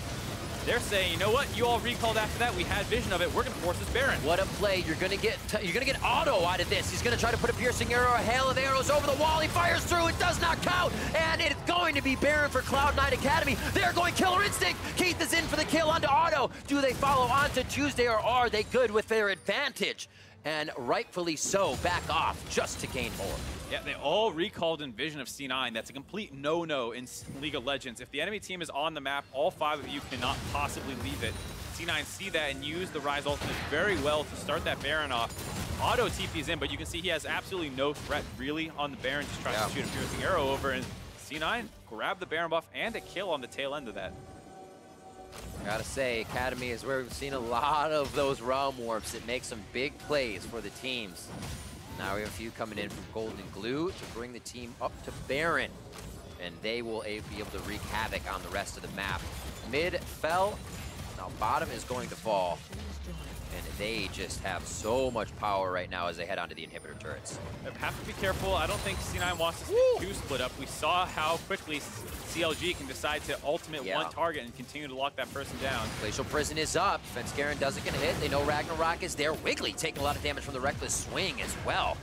they're saying, you know what? You all recalled after that. We had vision of it. We're going to force this Baron. What a play. You're going to get Auto out of this. He's going to try to put a piercing arrow, a hail of arrows over the wall. He fires through. It does not count. And it's going going to be Baron for Cloud9 Academy. They're going Killer Instinct. Keith is in for the kill onto Auto. Do they follow on to Tuesday, or are they good with their advantage? And rightfully so, back off just to gain more. Yeah, they all recalled in Vision of C9. That's a complete no-no in League of Legends. If the enemy team is on the map, all 5 of you cannot possibly leave it. C9 see that and use the Ryze ultimate very well to start that Baron off. Auto TP's in, but you can see he has absolutely no threat really on the Baron. Just tries to shoot a piercing arrow over, and C9 grab the Baron buff and a kill on the tail end of that. Gotta say, Academy is where we've seen a lot of those realm warps that make some big plays for the teams. Now we have a few coming in from GoldenGlue to bring the team up to Baron, and they will be able to wreak havoc on the rest of the map. Mid fell, now bottom is going to fall, and they just have so much power right now as they head onto the inhibitor turrets. They have to be careful. I don't think C9 wants to stay too split up. We saw how quickly CLG can decide to ultimate one target and continue to lock that person down. Glacial Prison is up. Svenskeren doesn't get hit. They know Ragnarok is there. Wiggily taking a lot of damage from the Reckless Swing as well.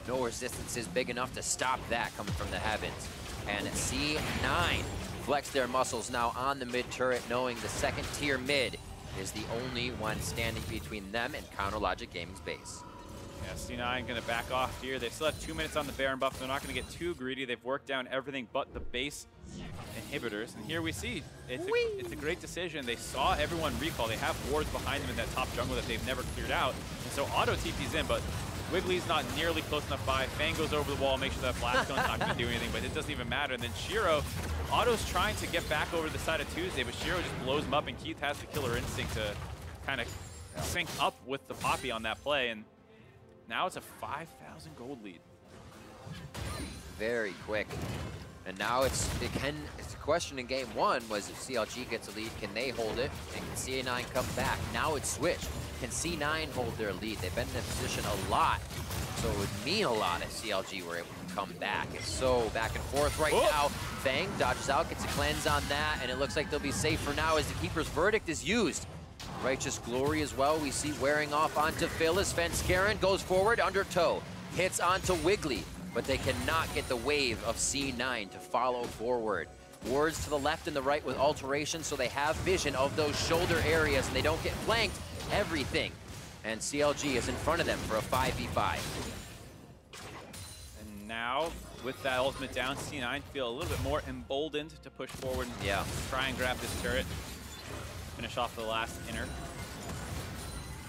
No resistance is big enough to stop that coming from the heavens. And C9 flex their muscles now on the mid turret, knowing the second tier mid is the only one standing between them and Counter Logic Gaming's base. Yeah, C9 gonna back off here. They still have 2 minutes on the Baron buff. They're not gonna get too greedy. They've worked down everything but the base inhibitors. And here we see, it's a great decision. They saw everyone recall. They have wards behind them in that top jungle that they've never cleared out. And so Auto TP's in, but Wigglily's not nearly close enough by. Feng goes over the wall, makes sure that Blast Gun's not gonna do anything, but it doesn't even matter. And then Shiro, Auto's trying to get back over to the side of Tuesday, but Shiro just blows him up, and Keith has the Killer Instinct to kind of sync up with the Poppy on that play. And now it's a 5,000 gold lead. Very quick. And now it's a question in game 1 was if CLG gets a lead, can they hold it? And can C9 come back? Now it's switched. Can C9 hold their lead? They've been in that position a lot. So it would mean a lot if CLG were able to come back. It's so back and forth right now. Feng dodges out, gets a cleanse on that, and it looks like they'll be safe for now as the Keeper's Verdict is used. Righteous Glory as well, we see wearing off onto Phyllis. Svenskeren goes forward, undertow, hits onto Wiggily, but they cannot get the wave of C9 to follow forward. Wards to the left and the right with alteration, so they have vision of those shoulder areas and they don't get flanked. Everything. And CLG is in front of them for a 5v5. And now, with that ultimate down, C9 feel a little bit more emboldened to push forward and try and grab this turret. Finish off the last inner.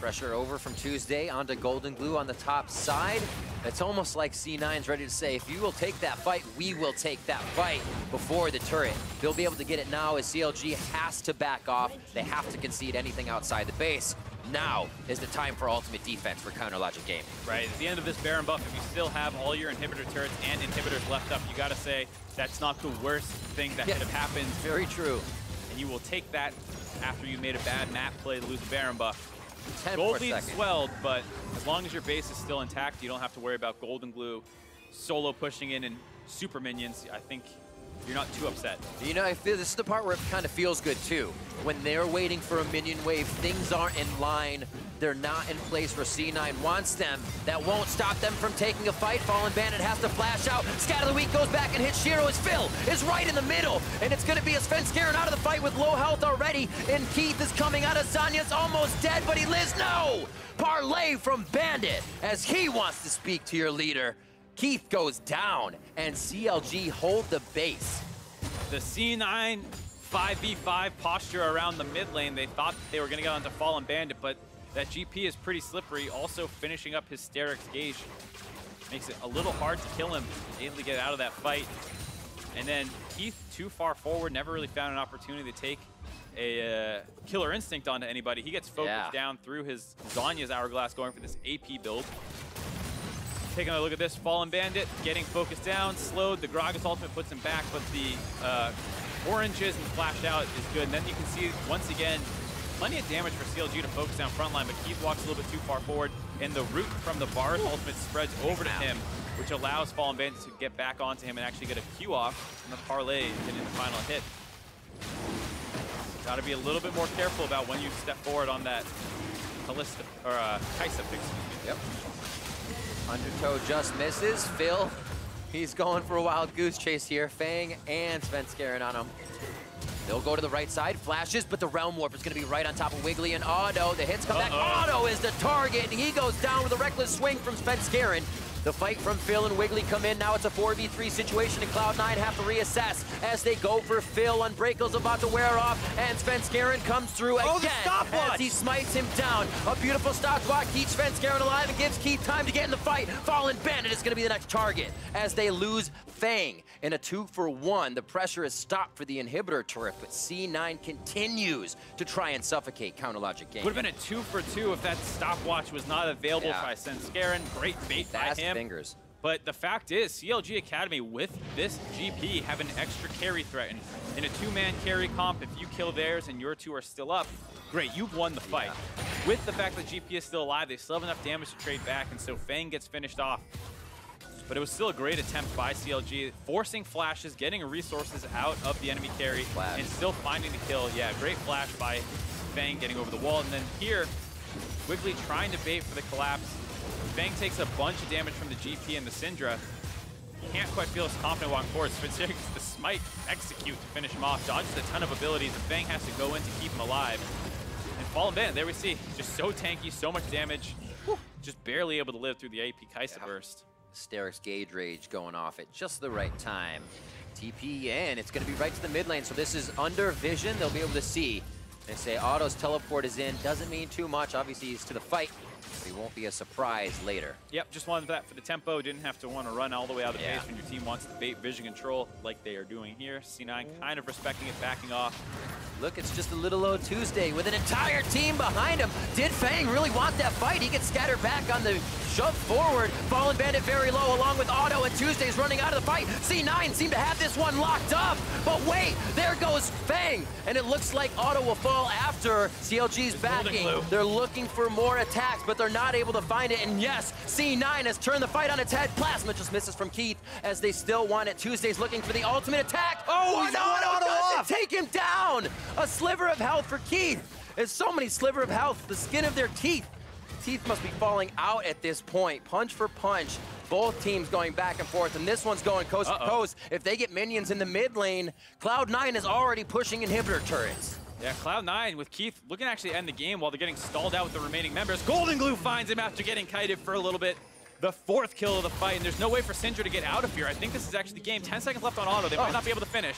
Pressure over from Tuesday onto GoldenGlue on the top side. It's almost like C9's ready to say, if you will take that fight, we will take that fight before the turret. They'll be able to get it now as CLG has to back off. They have to concede anything outside the base. Now is the time for ultimate defense for Counter Logic Gaming. Right, at the end of this Baron buff, if you still have all your inhibitor turrets and inhibitors left up, you gotta say that's not the worst thing that could have happened. Very true. And you will take that after you made a bad map play to lose the Baron buff. 10 Gold lead swelled, but as long as your base is still intact, you don't have to worry about GoldenGlue solo pushing in and super minions. I think you're not too upset. You know, I feel this is the part where it kind of feels good too. When they're waiting for a minion wave, things aren't in line. They're not in place where C9 wants them. That won't stop them from taking a fight. Fallnbandit has to flash out. Scat of the Week goes back and hits Shiro as Phil is right in the middle. And it's going to be a Svenskeren out of the fight with low health already. And Keith is coming out of Zanya's almost dead, but he lives. No! Parlay from Bandit as he wants to speak to your leader. Keith goes down, and CLG hold the base. The C9 5v5 posture around the mid lane, they thought they were going to get onto Fallnbandit, but that GP is pretty slippery. Also finishing up Hysteric's Gauge makes it a little hard to kill him, able to get out of that fight. And then Keith, too far forward, never really found an opportunity to take a Killer Instinct onto anybody. He gets focused down through his Zanya's Hourglass going for this AP build. Taking a look at this, Fallnbandit getting focused down, slowed. The Gragas ultimate puts him back, but the oranges and flash out is good. And then you can see, once again, plenty of damage for CLG to focus down frontline, but Keith walks a little bit too far forward, and the root from the Varus ultimate spreads over to him, which allows Fallnbandit to get back onto him and actually get a Q off, and the parlay getting the final hit. Got to be a little bit more careful about when you step forward on that Kaisa pick. Yep. Undertow just misses. Phil He's going for a wild goose chase here. Feng and Svenskeren on him. They'll go to the right side, flashes, but the Realm Warp is going to be right on top of Wiggily and Otto. The hits come back. Otto is the target, and he goes down with a reckless swing from Svenskeren. The fight from Phil and Wiggily come in. Now it's a 4v3 situation, and Cloud9 have to reassess as they go for Phil. Unbreakable's about to wear off, and Svenskeren comes through again as he smites him down. A beautiful stopwatch keeps Svenskeren alive and gives Keith time to get in the fight. Fallnbandit is going to be the next target as they lose Feng in a 2-for-1. The pressure is stopped for the inhibitor turret, but C9 continues to try and suffocate Counterlogic Game. Would have been a 2-for-2 if that stopwatch was not available by Svenskeren. Great bait by him. Fingers. But the fact is, CLG Academy with this GP have an extra carry threat. And in a 2-man carry comp, if you kill theirs and your 2 are still up, great, you've won the fight. With the fact that GP is still alive, they still have enough damage to trade back, and so Feng gets finished off. But it was still a great attempt by CLG, forcing flashes, getting resources out of the enemy carry, and still finding the kill. Yeah, great flash by Feng getting over the wall. And then here, Wiggily trying to bait for the collapse. Feng takes a bunch of damage from the GP and the Syndra. Can't quite feel as confident walking forward. Svenskeren gets the smite execute to finish him off. Dodges a ton of abilities, and Feng has to go in to keep him alive. And Fallnbandit, there we see, just so tanky, so much damage. Whew, just barely able to live through the AP Kaisa burst. Steric's Gauge Rage going off at just the right time. TP in, it's going to be right to the mid lane, so this is under vision. They'll be able to see. They say Otto's teleport is in. Doesn't mean too much. Obviously, he's to the fight, but he won't be a surprise later. Yep, just wanted that for the tempo. Didn't have to want to run all the way out of the base when your team wants to bait vision control like they are doing here. C9 kind of respecting it, backing off. Look, it's just a little old Tuesday with an entire team behind him. Did Feng really want that fight? He gets scattered back on the shove forward. Fallnbandit very low along with Otto, and Tuesday's running out of the fight. C9 seem to have this one locked up. But wait, there goes Feng. And it looks like Otto will fall after CLG's backing. They're looking for more attacks, but they're not able to find it. And yes, C9 has turned the fight on its head. Plasma just misses from Keith as they still want it. Tuesday's looking for the ultimate attack. Oh, no, Otto doesn't take him down. A sliver of health for Keith. There's so many sliver of health, the skin of their teeth. Teeth must be falling out at this point. Punch for punch. Both teams going back and forth, and this one's going coast to coast. If they get minions in the mid lane, Cloud9 is already pushing inhibitor turrets. Yeah, Cloud9 with Keith looking to actually end the game while they're getting stalled out with the remaining members. GoldenGlue finds him after getting kited for a little bit. The 4th kill of the fight, and there's no way for Syndra to get out of here. I think this is actually the game. 10 seconds left on Otto. They might not be able to finish.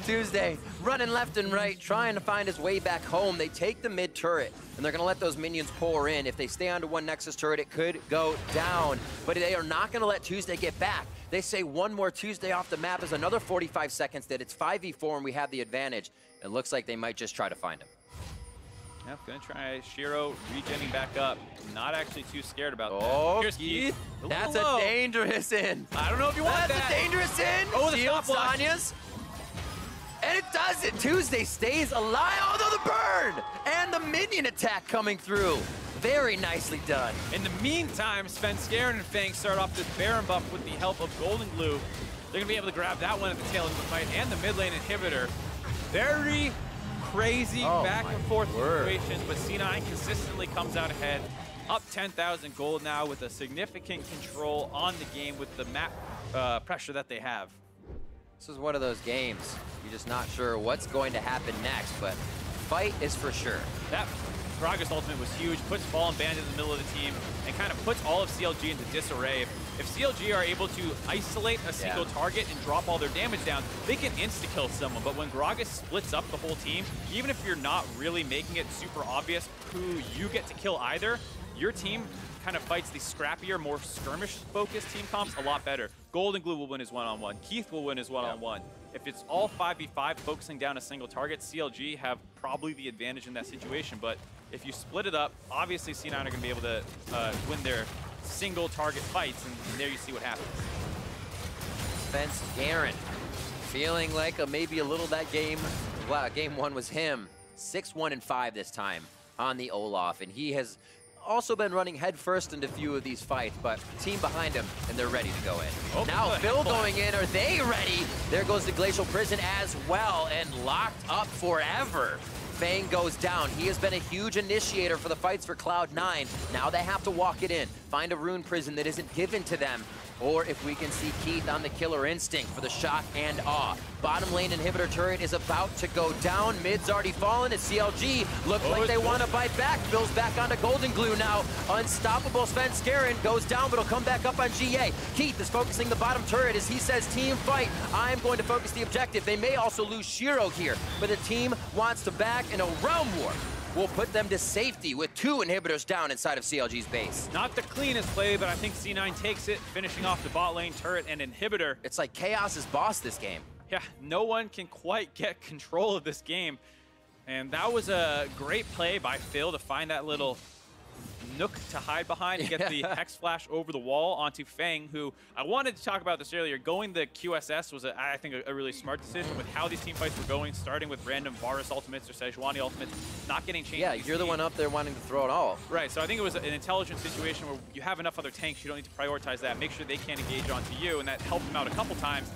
Tuesday running left and right, trying to find his way back home. They take the mid turret, and they're going to let those minions pour in. If they stay onto one Nexus turret, it could go down. But they are not going to let Tuesday get back. They say one more Tuesday off the map is another 45 seconds that it's 5v4 and we have the advantage. It looks like they might just try to find him. Yep, gonna try Shiro regenning back up. Not actually too scared about that. Oh, here's Keith. That's a dangerous in. I don't know if you want that. That's a dangerous in. Oh, the stopwatch. And it does it. Tuesday stays alive. Oh, the burn! And the minion attack coming through. Very nicely done. In the meantime, Svenskeren and Feng start off this Baron buff with the help of GoldenGlue. They're gonna be able to grab that one at the tail end of the fight and the mid lane inhibitor. Very crazy back and forth situations, but C9 consistently comes out ahead. Up 10,000 gold now with a significant control on the game with the map pressure that they have. This is one of those games. You're just not sure what's going to happen next, but fight is for sure. That Gragas ultimate was huge, puts Fallnbandit in the middle of the team, and kind of puts all of CLG into disarray. If CLG are able to isolate a single target and drop all their damage down, they can insta-kill someone. But when Gragas splits up the whole team, even if you're not really making it super obvious who you get to kill either, your team kind of fights the scrappier, more skirmish-focused team comps a lot better. GoldenGlue will win his one-on-one. Keith will win his one-on-one. If it's all 5v5 focusing down a single target, CLG have probably the advantage in that situation. But if you split it up, obviously C9 are going to be able to win their single target fights, and there you see what happens. Svenskeren feeling like maybe a little that game. Wow, game one was him. 6-1-5 this time on the Olaf, and he has also been running headfirst into a few of these fights, but team behind him, and they're ready to go in. Oh, now Phil going in, are they ready? There goes the Glacial Prison as well, and locked up forever. Feng goes down. He has been a huge initiator for the fights for Cloud9. Now they have to walk it in, find a rune prison that isn't given to them. or if we can see Keith on the killer instinct for the shock and awe. Bottom lane inhibitor turret is about to go down. Mid's already fallen as CLG look like they want to bite back. Bill's back onto GoldenGlue now. Unstoppable Svenskeren goes down, but he'll come back up on GA. Keith is focusing the bottom turret as he says, team fight. I'm going to focus the objective. They may also lose Shiro here, but the team wants to back in a realm war. Will put them to safety with 2 inhibitors down inside of CLG's base. Not the cleanest play, but I think C9 takes it, finishing off the bot lane turret and inhibitor. It's like Chaos is boss this game. Yeah, no one can quite get control of this game. And that was a great play by Phil to find that little nook to hide behind and get the Hex Flash over the wall onto Feng, who I wanted to talk about this earlier. Going the QSS was, I think, a really smart decision with how these team fights were going, starting with random Varus ultimates or Sejuani ultimates, not getting changed. Yeah, you're the one up there wanting to throw it all. Right, so I think it was an intelligent situation where you have enough other tanks, you don't need to prioritize that, make sure they can't engage onto you, and that helped them out a couple times.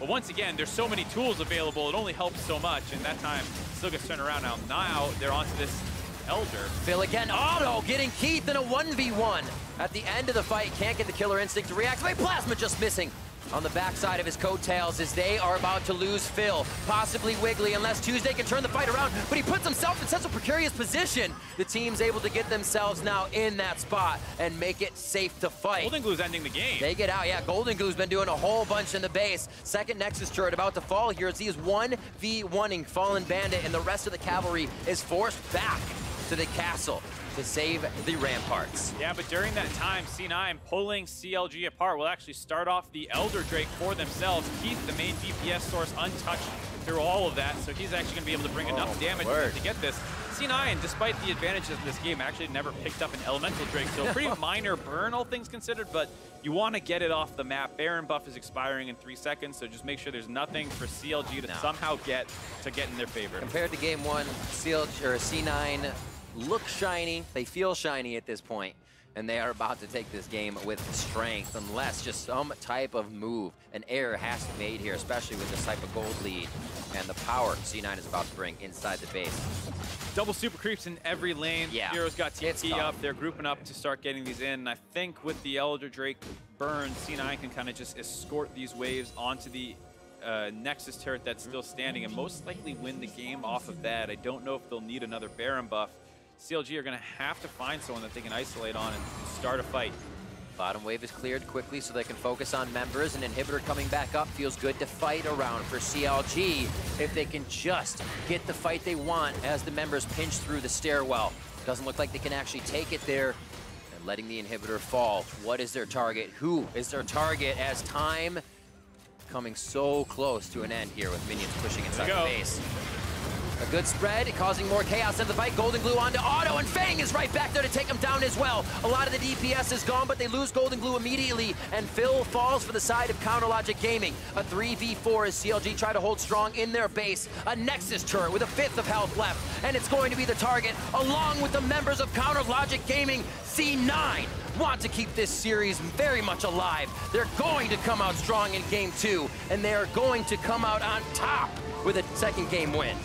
But once again, there's so many tools available, it only helps so much, and that time still gets turned around now. Now they're onto this Elder. Phil again, auto getting Keith in a 1v1. At the end of the fight, can't get the killer instinct to react. Plasma just missing on the backside of his coattails as they are about to lose Phil, possibly Wiggily, unless Tuesday can turn the fight around, but he puts himself in such a precarious position. The team's able to get themselves now in that spot and make it safe to fight. GoldenGlue's ending the game. They get out, yeah, GoldenGlue's been doing a whole bunch in the base. Second Nexus turret about to fall here as he is 1v1ing Fallnbandit, and the rest of the cavalry is forced back to the castle to save the ramparts. Yeah, but during that time, C9 pulling CLG apart will actually start off the Elder Drake for themselves. Keith, the main DPS source, untouched through all of that, so he's actually going to be able to bring enough damage to get this. C9, despite the advantages in this game, actually never picked up an Elemental Drake, so pretty minor burn, all things considered, but you want to get it off the map. Baron buff is expiring in 3 seconds, so just make sure there's nothing for CLG to somehow get in their favor. Compared to game 1, CLG, or C9 look shiny, they feel shiny at this point, and they are about to take this game with strength, unless just some type of move, an error has to be made here, especially with this type of gold lead and the power C9 is about to bring inside the base. Double super creeps in every lane. Yeah, Hero's got TP up, they're grouping up to start getting these in. I think with the Elder Drake burn, C9 can kind of just escort these waves onto the Nexus turret that's still standing and most likely win the game off of that. I don't know if they'll need another Baron buff. CLG are going to have to find someone that they can isolate on and start a fight. Bottom wave is cleared quickly so they can focus on members. An inhibitor coming back up feels good to fight around for CLG if they can just get the fight they want as the members pinch through the stairwell. Doesn't look like they can actually take it there. And letting the inhibitor fall. What is their target? Who is their target as time coming so close to an end here with minions pushing inside the base? A good spread, causing more chaos in the fight. GoldenGlue onto auto, and Feng is right back there to take him down as well. A lot of the DPS is gone, but they lose GoldenGlue immediately, and Phil falls for the side of CounterLogic Gaming. A 3v4 as CLG try to hold strong in their base. A Nexus turret with a 5th of health left, and it's going to be the target, along with the members of CounterLogic Gaming. C9 want to keep this series very much alive. They're going to come out strong in game 2, and they are going to come out on top with a second game win.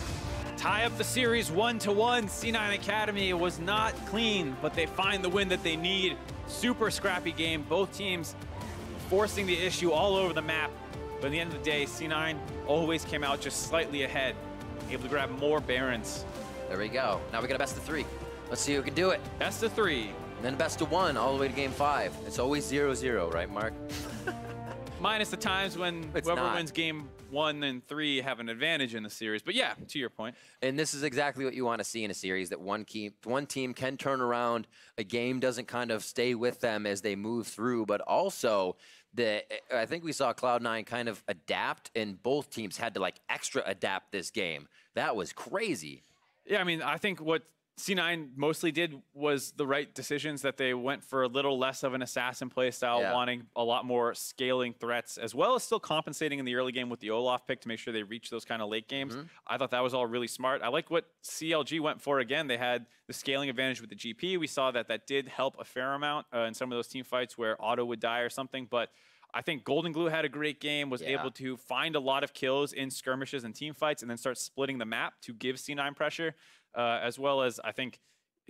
Tie up the series 1-1. C9 Academy was not clean, but they find the win that they need. Super scrappy game. Both teams forcing the issue all over the map. But at the end of the day, C9 always came out just slightly ahead, able to grab more Barons. There we go. Now we got a best of 3. Let's see who can do it. Best of 3. And then best of 1 all the way to game 5. It's always 0-0, right, Mark? Minus the times when whoever wins game 1 and 3 have an advantage in the series. But yeah, to your point. And this is exactly what you want to see in a series, that one team can turn around. A game doesn't kind of stay with them as they move through, but also I think we saw Cloud9 kind of adapt, and both teams had to like extra adapt this game. That was crazy. Yeah, I mean, I think what C9 mostly did was the right decisions, that they went for a little less of an assassin play style, wanting a lot more scaling threats, as well as still compensating in the early game with the Olaf pick to make sure they reach those kind of late games. I thought that was all really smart. I like what CLG went for. Again, they had the scaling advantage with the GP. We saw that did help a fair amount in some of those team fights where auto would die or something, but I think GoldenGlue had a great game, was able to find a lot of kills in skirmishes and team fights and then start splitting the map to give C9 pressure. As well as I think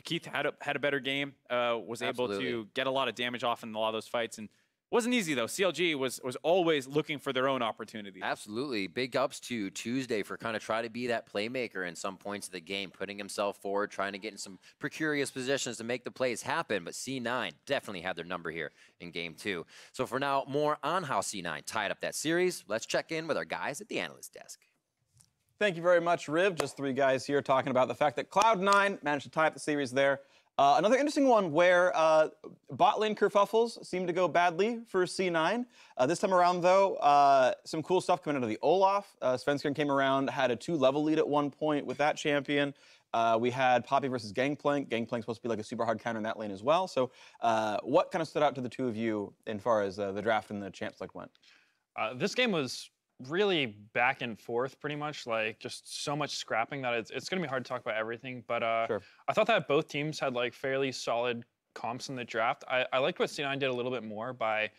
Keith had a better game, was able to get a lot of damage off in a lot of those fights and Wasn't easy though. CLG was always looking for their own opportunity. Absolutely. Big ups to Tuesday for kind of trying to be that playmaker in some points of the game, putting himself forward, trying to get in some precarious positions to make the plays happen. But C9 definitely had their number here in game 2. So for now, more on how C9 tied up that series. Let's check in with our guys at the analyst desk. Thank you very much, Riv. Just 3 guys here talking about the fact that Cloud9 managed to tie up the series there. Another interesting one where bot lane kerfuffles seem to go badly for C9. This time around, though, some cool stuff coming out of the Olaf. Svenskeren came around, had a 2-level lead at one point with that champion. We had Poppy versus Gangplank. Gangplank's supposed to be like a super hard counter in that lane as well. So what kind of stood out to the two of you as far as the draft and the champ select went? This game was really back and forth pretty much, like just so much scrapping that it's going to be hard to talk about everything. But Sure. I thought that both teams had like fairly solid comps in the draft. I liked what C9 did a little bit more by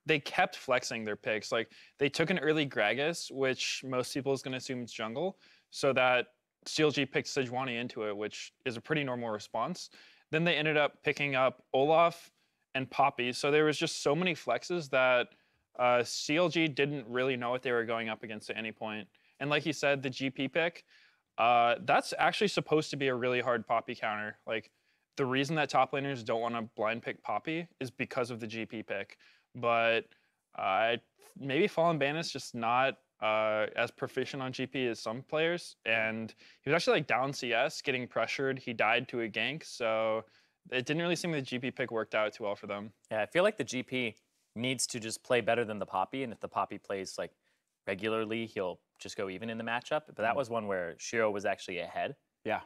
they kept flexing their picks. Like they took an early Gragas, which most people is going to assume it's jungle, so that CLG picked Sejuani into it, which is a pretty normal response. Then they ended up picking up Olaf and Poppy. So there was just so many flexes that CLG didn't really know what they were going up against at any point. And like you said, the GP pick, that's actually supposed to be a really hard Poppy counter. Like the reason that top laners don't want to blind pick Poppy is because of the GP pick. But maybe Fallnbandit's just not as proficient on GP as some players. And he was actually like down CS, getting pressured. He died to a gank. So it didn't really seem the GP pick worked out too well for them. Yeah, I feel like the GP needs to just play better than the Poppy, and if the Poppy plays like regularly, he'll just go even in the matchup. But that was one where Shiro was actually ahead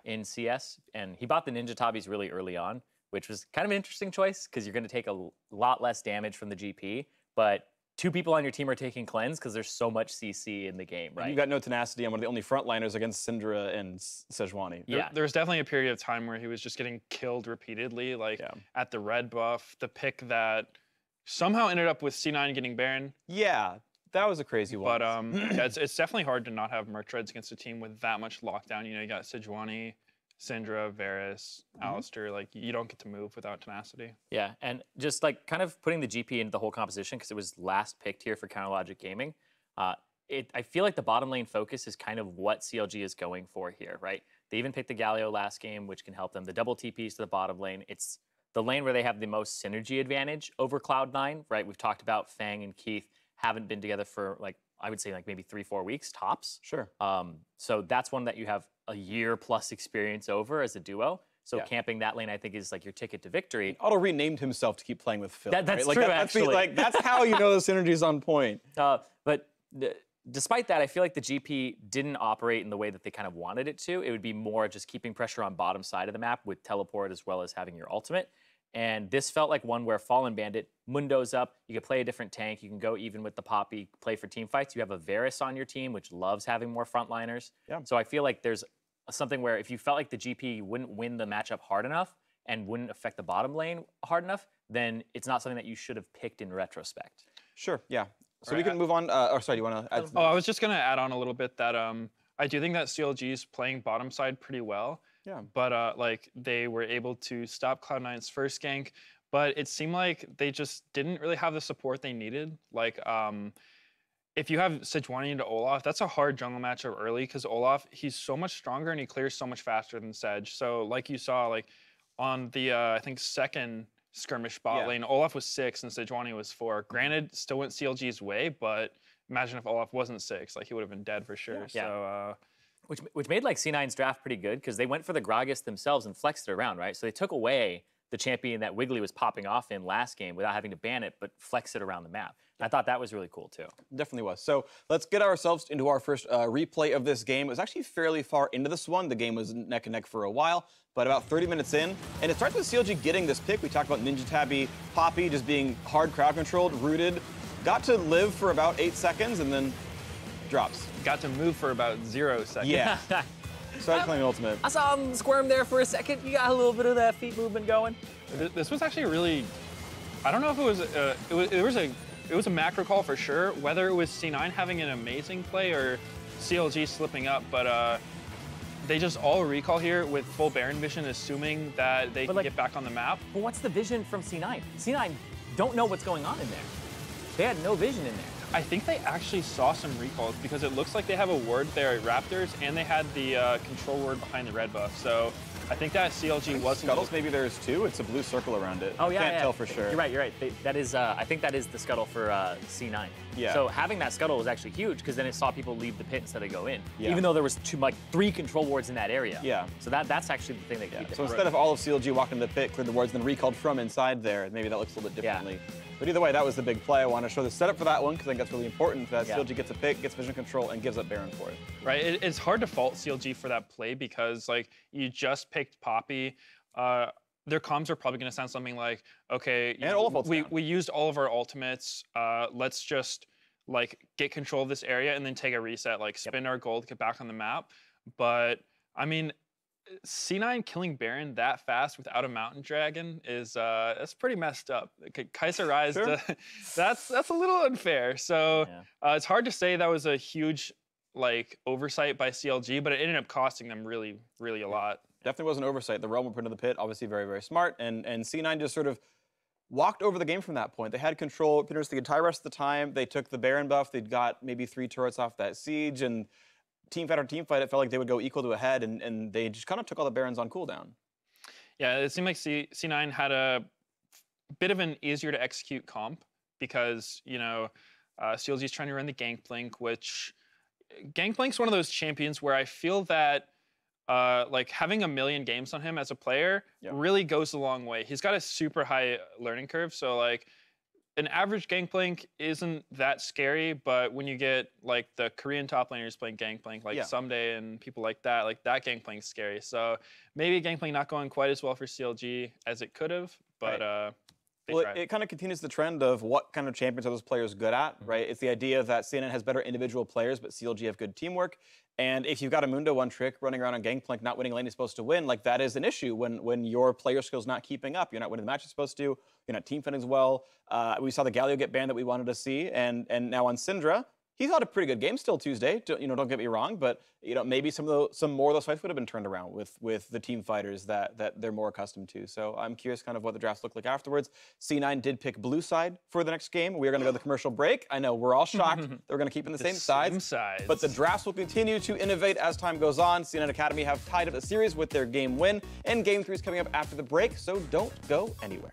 in CS, and he bought the Ninja Tabis really early on, which was kind of an interesting choice because you're going to take a lot less damage from the GP, but 2 people on your team are taking cleanse because there's so much CC in the game, right? You got no tenacity on one of the only frontliners against Syndra and Sejuani. There was definitely a period of time where he was just getting killed repeatedly, like at the red buff, the pick that somehow ended up with C9 getting Baron. Yeah, that was a crazy one. But yeah, it's definitely hard to not have MarkZ against a team with that much lockdown. You know, you got Sejuani, Syndra, Varus, Alistar. Like, you don't get to move without tenacity. Yeah, and just like kind of putting the GP into the whole composition because it was last picked here for Counterlogic Gaming. I feel like the bottom lane focus is kind of what CLG is going for here, right? They even picked the Galio last game, which can help them. The double TPs to the bottom lane. It's the lane where they have the most synergy advantage over Cloud9, right? We've talked about Feng and Keith haven't been together for like, I would say like maybe 3-4 weeks tops. Sure. So that's one that you have a year plus experience over as a duo. So camping that lane, I think, is like your ticket to victory. Otto renamed himself to keep playing with Phil. That's right? Like, true, actually. That's how you know the synergy's on point. But despite that, I feel like the GP didn't operate in the way that they kind of wanted it to. It would be more just keeping pressure on bottom side of the map with teleport as well as having your ultimate. And this felt like one where Fallnbandit, Mundo's up, you can play a different tank, you can go even with the Poppy, play for team fights. You have a Varus on your team, which loves having more frontliners. Yeah. So I feel like there's something where if you felt like the GP wouldn't win the matchup hard enough and wouldn't affect the bottom lane hard enough, then it's not something that you should have picked in retrospect. Sure, yeah. So we can move on. Sorry, do you want to add? I was just going to add on a little bit that I do think that CLG is playing bottom side pretty well. Yeah. But like they were able to stop Cloud9's first gank, but it seemed like they just didn't really have the support they needed. Like if you have Sejuani into Olaf, that's a hard jungle matchup early because Olaf, he's so much stronger and he clears so much faster than Sej. So like you saw, like on the I think second skirmish bot lane, Olaf was 6 and Sejuani was 4. Granted, still went CLG's way, but imagine if Olaf wasn't 6, like he would have been dead for sure. Yeah. So. Which made like C9's draft pretty good because they went for the Gragas themselves and flexed it around, right? So they took away the champion that Wiggily was popping off in last game without having to ban it, but flex it around the map. And I thought that was really cool too. Definitely was. So let's get ourselves into our first replay of this game. It was actually fairly far into this one. The game was neck and neck for a while, but about 30 minutes in. And it starts with CLG getting this pick. We talked about Ninja Tabi, Poppy just being hard crowd controlled, rooted, got to live for about 8 seconds and then drops. Got to move for about 0 seconds. Yeah. Started playing ultimate. I saw him squirm there for a second. You got a little bit of that feet movement going. This was actually really, I don't know if it was a macro call for sure, whether it was C9 having an amazing play or CLG slipping up, but they just all recall here with full Baron vision, assuming that they can get back on the map. Well, what's the vision from C9? C9 don't know what's going on in there. They had no vision in there. I think they actually saw some recalls because it looks like they have a ward there at Raptors, and they had the control ward behind the red buff. So I think that CLG was Scuttles. Maybe there's two. It's a blue circle around it. Oh yeah, Can't tell for sure. You're right. That is. I think that is the scuttle for C9. Yeah. So having that scuttle was actually huge because then it saw people leave the pit instead of go in. Yeah. Even though there was three control wards in that area. Yeah. So that's actually the thing that keeps it. So instead of all of CLG walking to the pit, cleared the wards, then recalled from inside there, maybe that looks a little bit differently. Yeah. But either way, that was the big play. I want to show the setup for that one because I think that's really important that Yeah. CLG gets a pick, gets vision control, and gives up Baron for it. Right, it's hard to fault CLG for that play because like you just picked Poppy. Their comms are probably going to sound something like, okay, And Olaf we used all of our ultimates. Let's just like get control of this area and then take a reset, like spend our gold, get back on the map. But I mean, C9 killing Baron that fast without a mountain dragon is that's pretty messed up. Kaisa Ryze, Sure. that's a little unfair. So it's hard to say that was a huge like oversight by CLG, but it ended up costing them really, really a lot. Definitely was an oversight. The realm were put into the pit, obviously very, very smart, and C9 just sort of walked over the game from that point. They had control pretty much the entire rest of the time. They took the Baron buff. They'd got maybe 3 turrets off that siege, and team fight or team fight, it felt like they would go equal to a head, and they just kind of took all the Barons on cooldown. Yeah, it seemed like C9 had a bit of an easier to execute comp because, you know, CLG is trying to run the Gangplank, which Gangplank's one of those champions where I feel that like having a million games on him as a player really goes a long way. He's got a super high learning curve, so like an average Gangplank isn't that scary, but when you get like the Korean top laners playing Gangplank, like Someday and people like that Gangplank's scary. So maybe Gangplank not going quite as well for CLG as it could have, but well, it kind of continues the trend of what kind of champions are those players good at, right? It's the idea that CNN has better individual players, but CLG have good teamwork. And if you've got a Mundo one trick running around on Gangplank, not winning lane is supposed to win, like that is an issue when your player skill's not keeping up. You're not winning the match you're supposed to. You're not team fighting as well. We saw the Galio get banned that we wanted to see, and now on Syndra, he's had a pretty good game still Tuesday. Don't get me wrong, but maybe some more of those fights would have been turned around with the team fighters that they're more accustomed to. So I'm curious kind of what the drafts look like afterwards. C9 did pick blue side for the next game. We are going to go to the commercial break. I know we're all shocked that we're going to keep in the same sides, but the drafts will continue to innovate as time goes on. CLG Academy have tied up the series with their game win, and game 3 is coming up after the break, so don't go anywhere.